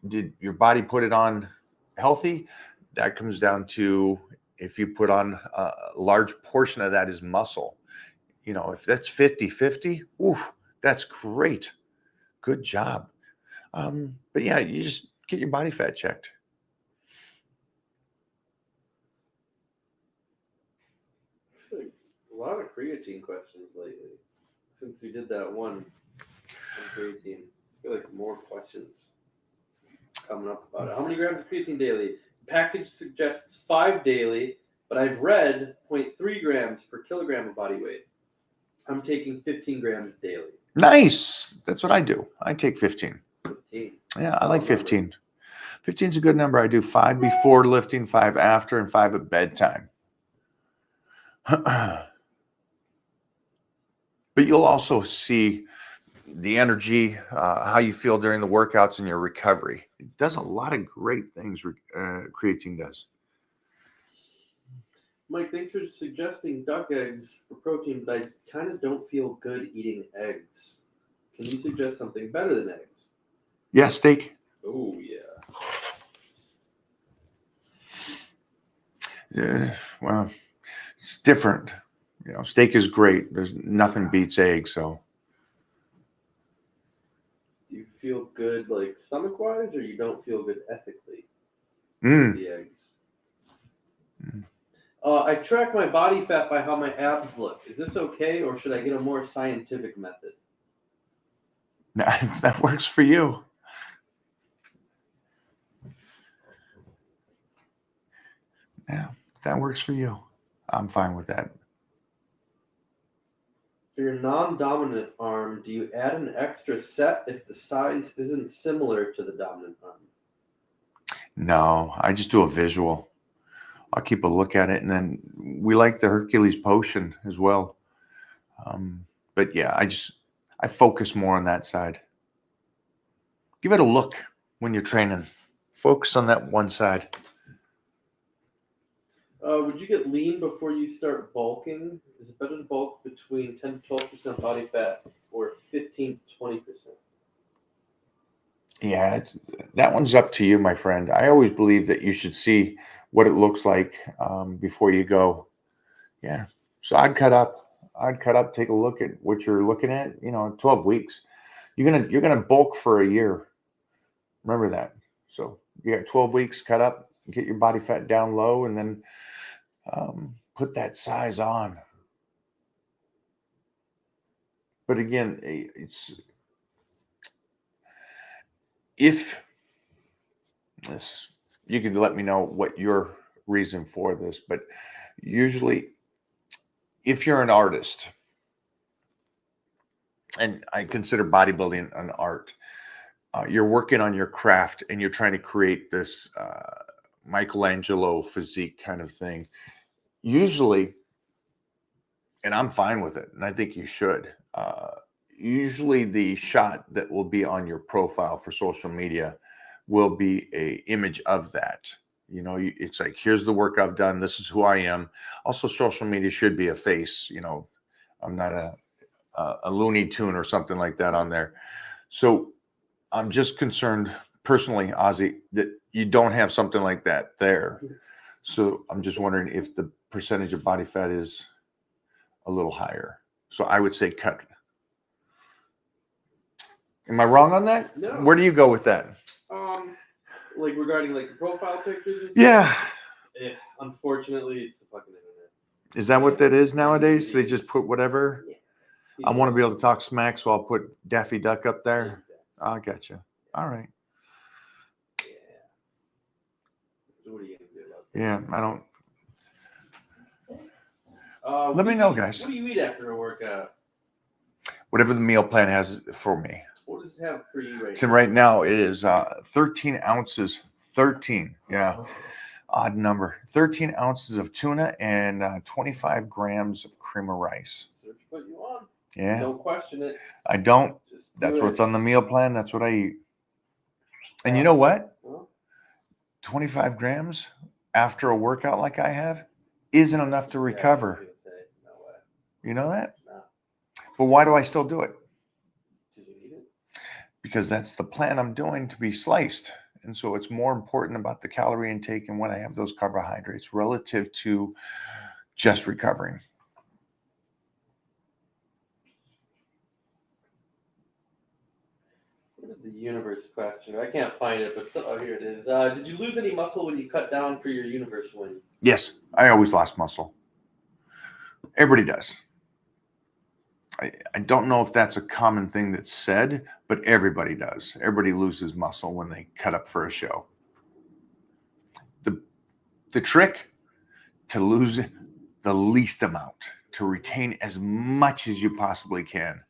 Did your body put it on healthy? That comes down to if you put on a large portion of that is muscle. You know, if that's 50-50, that's great. Good job. But yeah, you just get your body fat checked. A lot of creatine questions lately. Since we did that one on creatine, I feel like more questions coming up about it. How many grams of creatine daily? Package suggests 5 daily, but I've read 0.3 grams per kilogram of body weight. I'm taking 15 grams daily. Nice. That's what I do. I take 15. 15. Yeah, I like 15. 15 is a good number. I do 5 before lifting, 5 after, and 5 at bedtime. But you'll also see the energy, how you feel during the workouts and your recovery. It does a lot of great things, creatine does. Mike, thanks for suggesting duck eggs for protein, but I kind of don't feel good eating eggs. Can you suggest something better than eggs? Yeah, steak. Oh, yeah. Well, it's different. You know, steak is great. There's nothing beats egg. So, do you feel good, like stomach-wise, or you don't feel good ethically? The eggs. I track my body fat by how my abs look. Is this okay, or should I get a more scientific method? If that works for you. Yeah, if that works for you, I'm fine with that. For your non-dominant arm, do you add an extra set if the size isn't similar to the dominant arm? No, I just do a visual. I'll keep a look at it, and then we like the Hercules potion as well. But yeah, I focus more on that side. Give it a look when you're training. Focus on that one side. Would you get lean before you start bulking? Is it better to bulk between 10 to 12% body fat or 15 to 20%? Yeah, that one's up to you, my friend. I always believe that you should see what it looks like before you go. Yeah, so I'd cut up, take a look at what you're looking at. 12 weeks. You're gonna bulk for a year. Remember that. So you got 12 weeks, cut up, get your body fat down low, and then put that size on. But again, you can let me know what your reason for this, but usually if you're an artist, and I consider bodybuilding an art, you're working on your craft and you're trying to create this Michelangelo physique kind of thing. Usually, and I'm fine with it, and I think you should, usually the shot that will be on your profile for social media will be a image of that. It's like, here's the work I've done. This is who I am. Also, social media should be a face. I'm not a Looney Tune or something like that on there. So I'm just concerned personally, Ozzy, that you don't have something like that there. So I'm just wondering if the percentage of body fat is a little higher. So I would say cut. Am I wrong on that? No. Where do you go with that? Like regarding like the profile pictures and stuff? Yeah. Unfortunately, it's the fucking internet. Is that what that is nowadays? They just put whatever? Yeah. I want to be able to talk smack, so I'll put Daffy Duck up there. Exactly. I gotcha. All right. Yeah. So what are you gonna do about Yeah, I don't. that? Let me know, guys. What do you eat after a workout? Whatever the meal plan has for me. What does it have for you right So right now it is 13 ounces. 13. Yeah. Odd number. 13 ounces of tuna and 25 grams of cream of rice. Search what you want. Yeah. Don't question it. I don't. Just do That's it. what's on the meal plan. That's what I eat. And you know what? Well, 25 grams after a workout like I have isn't enough to yeah, I was recover. gonna say, no way. You know that? No. But why do I still do it? Did you need it? Because that's the plan I'm doing to be sliced. And so it's more important about the calorie intake and when I have those carbohydrates relative to just recovering. What is the universe question? I can't find it, but oh, here it is. Did you lose any muscle when you cut down for your universe win? Yes, I always lost muscle. Everybody does. I don't know if that's a common thing that's said, but everybody does. Everybody loses muscle when they cut up for a show. The trick to lose the least amount, to retain as much as you possibly can.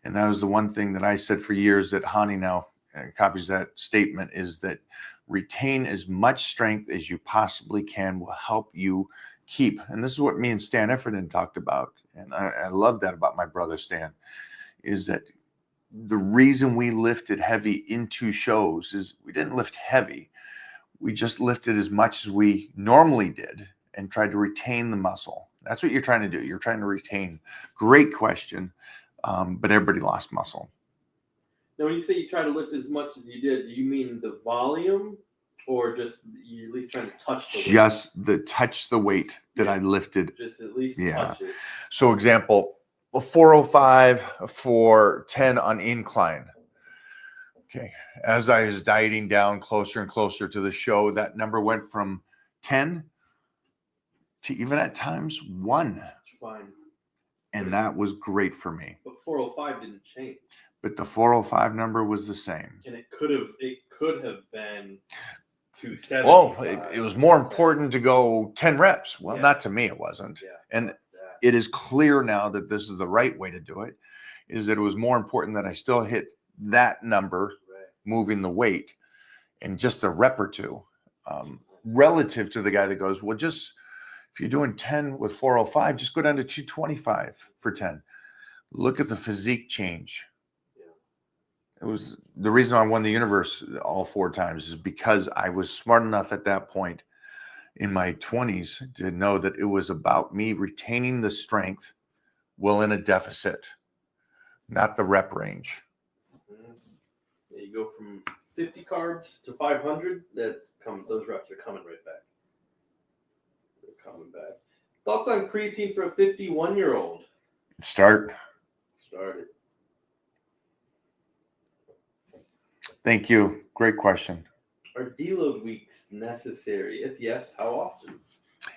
And that was the one thing that I said for years that Hani now copies that statement, is that retain as much strength as you possibly can will help you keep. And this is what me and Stan Effernan talked about. And I love that about my brother Stan, is that the reason we lifted heavy into shows is we didn't lift heavy. We just lifted as much as we normally did and tried to retain the muscle. That's what you're trying to do. You're trying to retain. Great question. But everybody lost muscle. Now, when you say you try to lift as much as you did, do you mean the volume, or just you're at least trying to touch the weight? Just touch the weight that I lifted. Just at least Yeah. touch it. So example, a 405 for 10 on incline. Okay. As I was dieting down closer and closer to the show, that number went from 10 to even at times 1. It's fine. And that was great for me. But 405 didn't change. But the 405 number was the same. And it could have been 270. Oh, it was more important to go 10 reps. Well, Yeah. not to me, it wasn't. Yeah. And Yeah. it is clear now that this is the right way to do it, is that it was more important that I still hit that number, Right. moving the weight, in just a rep or two, relative to the guy that goes, well, just if you're doing 10 with 405, just go down to 225 for 10. Look at the physique change. Yeah. It was the reason I won the universe all 4 times is because I was smart enough at that point in my 20s to know that it was about me retaining the strength while in a deficit, not the rep range. Yeah, you go from 50 carbs to 500. Those reps are coming right back. They're coming back. Thoughts on creatine for a 51-year-old? Start. Started. Thank you. Great question. Are deload weeks necessary? If yes, how often?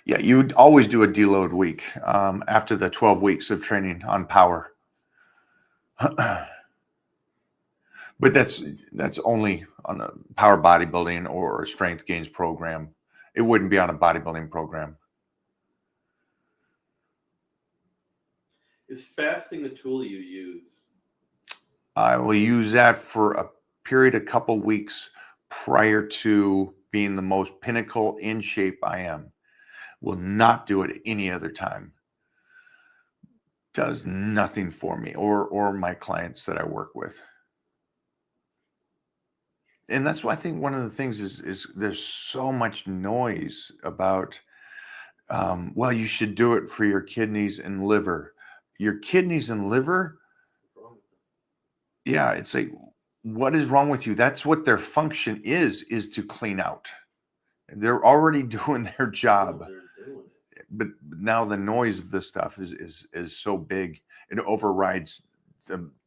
Yeah, you would always do a deload week after the 12 weeks of training on power. But that's only on a power bodybuilding or a strength gains program. It wouldn't be on a bodybuilding program. Is fasting a tool you use? I will use that for a period, a couple weeks prior to being the most pinnacle in shape I am. Will not do it any other time. Does nothing for me or my clients that I work with. And that's why I think one of the things is there's so much noise about, well, you should do it for your kidneys and liver. Your kidneys and liver, yeah, it's like, what is wrong with you? That's what their function is to clean out. They're already doing their job. They're doing it. But now the noise of this stuff is so big, it overrides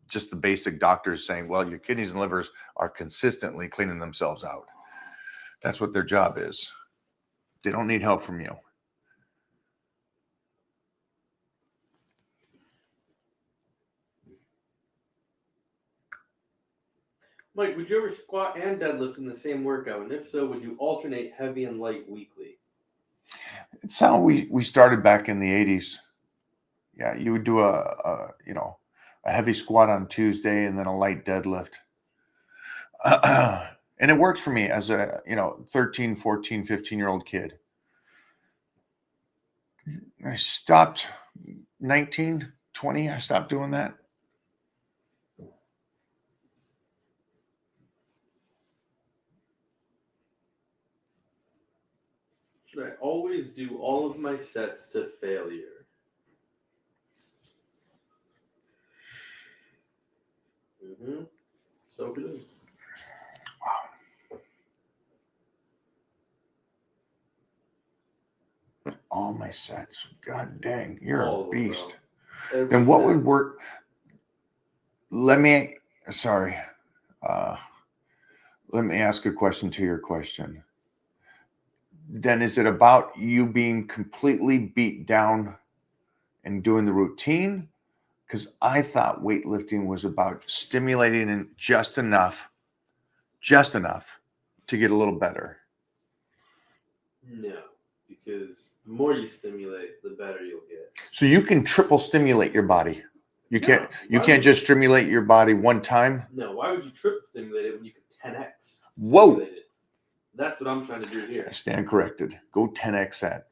just the basic doctors saying, well, your kidneys and livers are consistently cleaning themselves out. That's what their job is. They don't need help from you. Mike, would you ever squat and deadlift in the same workout? And if so, would you alternate heavy and light weekly? It's how we started back in the 80s. Yeah, you would do a heavy squat on Tuesday and then a light deadlift. And it works for me as a 13, 14, 15-year-old kid. I stopped 19, 20. I stopped doing that. Should I always do all of my sets to failure? So good. All my sets. God dang, you're All a of them, beast. bro. Then what Every would work? Let me ask a question to your question. Then is it about you being completely beat down and doing the routine? Because I thought weightlifting was about stimulating and just enough to get a little better. No, because the more you stimulate, the better you'll get. So you can triple stimulate your body. You No, can't why just would stimulate your body one time. No, why would you triple stimulate it when you could 10x? Whoa. Stimulate it? That's what I'm trying to do here. I stand corrected. Go 10x that.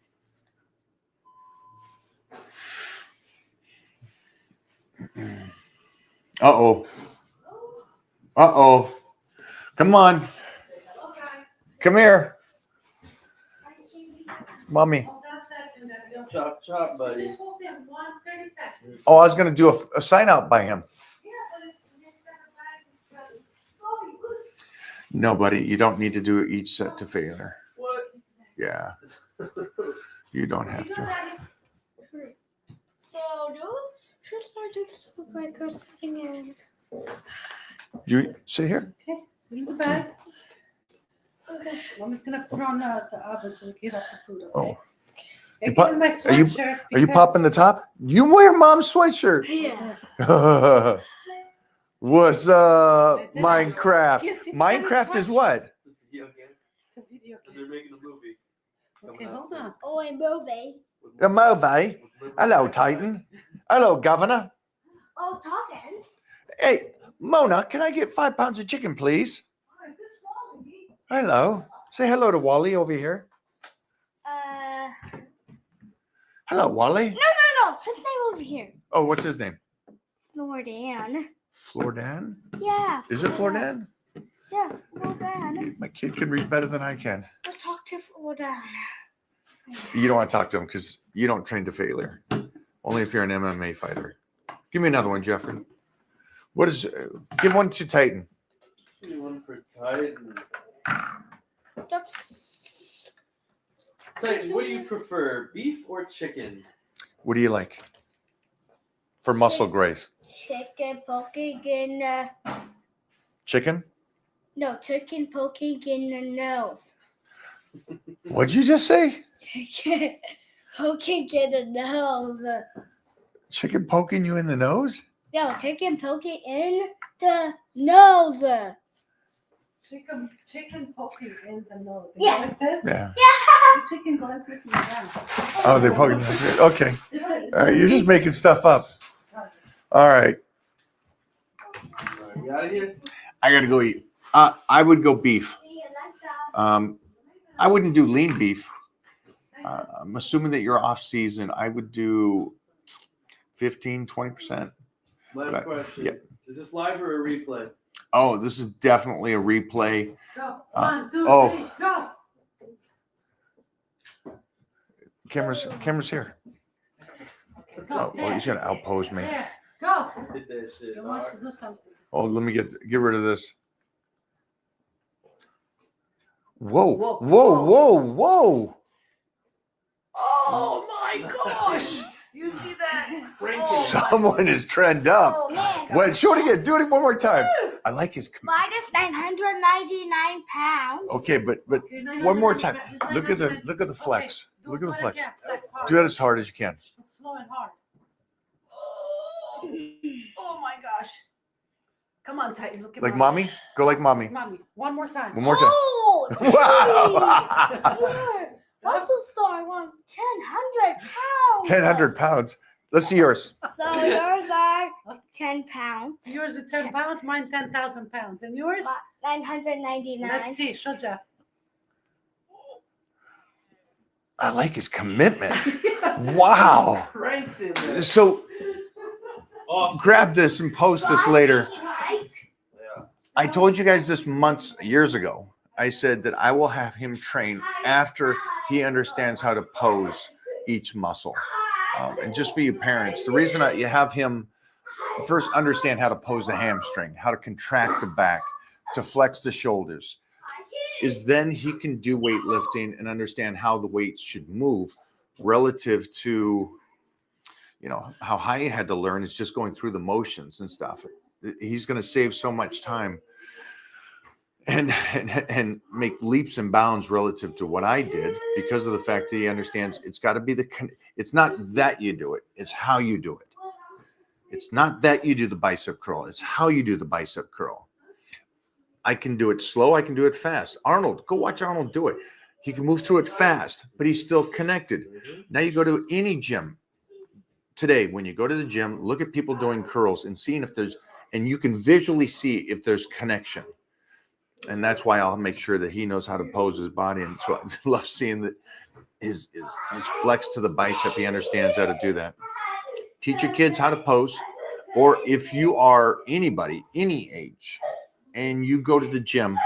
Uh-oh. Uh-oh. Come on. Come here. Mommy. Chop, chop, buddy. Oh, I was going to do a sign out by him. No, buddy, you don't need to do each set to failure. What? Yeah. You don't have to. So those just are just like we're sitting in. You sit here. Okay, in the bag. Okay. I'm just gonna put on the oven so we can get the food. Okay? Oh. I You give him my sweatshirt Are you because- popping the top? You wear mom's sweatshirt. Yeah. What's up, Minecraft? It's Minecraft is what? Video game. It's a video Okay, hold on. Oh, and Bove. Move. Hello, Titan. Hello, Governor. Oh, Toggins. Hey, Mona, can I get 5 pounds of chicken, please? Hello. Say hello to Wally over here. Hello, Wally. No. His name over here. Oh, what's his name? Flordan. Flordan? Yeah. Is it Flordan? Yes, Flordan. My kid can read better than I can. Let's talk to Flordan. You don't want to talk to him because you don't train to failure. Only if you're an MMA fighter. Give me another one, Jeffrey. What is? Give one to Titan. One for Titan. That's Titan, what do you prefer, beef or chicken? What do you like for muscle growth? chicken poking in Chicken? chicken poking in the nose. What'd you just say? Chicken poking in the nose. Chicken poking you in the nose? No, chicken poking in the nose. Chicken poking in the nose. Yeah. Like this? Yeah. The chicken go like this and down. Oh, they're poking us. Okay. It's All right, you're just making stuff up. All right. You out of here? I got to go eat. I would go beef. I wouldn't do lean beef. I'm assuming that you're off season. I would do 15, 20%. Last question. Yeah. Is this live or a replay? Oh, this is definitely a replay. Go. 1, 2, oh. 3, go. Camera's here. Okay, go. Oh, well, he's going to outpose me. There. Go. Hit that shit. He wants to do something. Oh, let me get rid of this. Whoa, whoa. Oh my gosh. You see that? Someone is trend up. Oh, man. Wait, show it again. Do it one more time. I like his. Minus 999 pounds. Okay, but Okay, no, one more no, time. it's Look at the okay, flex. do Look at the it flex. again. Flex hard. Do that as hard as you can. Slow and hard. Oh my gosh. Come on, Titan. Look at Like mommy? Go like mommy. Mommy. One more time. One more time. Oh, Wow. muscle star won 1,000 pounds. 1,000 pounds. Let's see yours. So yours are 10 pounds. Yours is 10 pounds, mine 10,000 pounds. And yours? 999. Let's see. Show Jeff. I like his commitment. Wow. Cranked in there. So Awesome. grab this and post this later. Yeah. I told you guys this years ago. I said that I will have him train after he understands how to pose each muscle. And just for you parents, the reason you have him first understand how to pose the hamstring, how to contract the back, to flex the shoulders, is then he can do weightlifting and understand how the weights should move relative to, how high he had to learn is just going through the motions and stuff. He's going to save so much time and make leaps and bounds relative to what I did because of the fact that he understands it's got to be it's not that you do it, it's how you do it. It's not that you do the bicep curl, it's how you do the bicep curl. I can do it slow, I can do it fast. Arnold, go watch Arnold do it. He can move through it fast, but he's still connected. Now you go to any gym today, when you go to the gym, look at people doing curls and seeing if and you can visually see if there's connection. And that's why I'll make sure that he knows how to pose his body. And so I love seeing that his flex to the bicep. He understands how to do that. Teach your kids how to pose. Or if you are anybody, any age, and you go to the gym,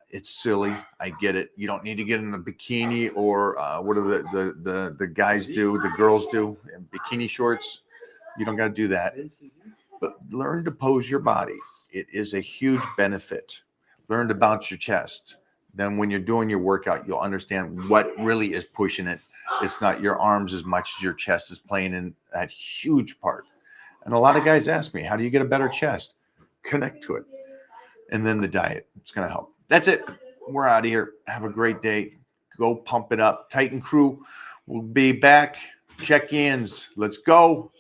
it's silly. I get it. You don't need to get in a bikini or what do the guys do, the girls do, bikini shorts. You don't got to do that. But learn to pose your body. It is a huge benefit. Learn to bounce your chest. Then when you're doing your workout, you'll understand what really is pushing it. It's not your arms as much as your chest is playing in that huge part. And a lot of guys ask me, how do you get a better chest? Connect to it. And then the diet. It's going to help. That's it. We're out of here. Have a great day. Go pump it up. Titan Crew will be back. Check-ins. Let's go.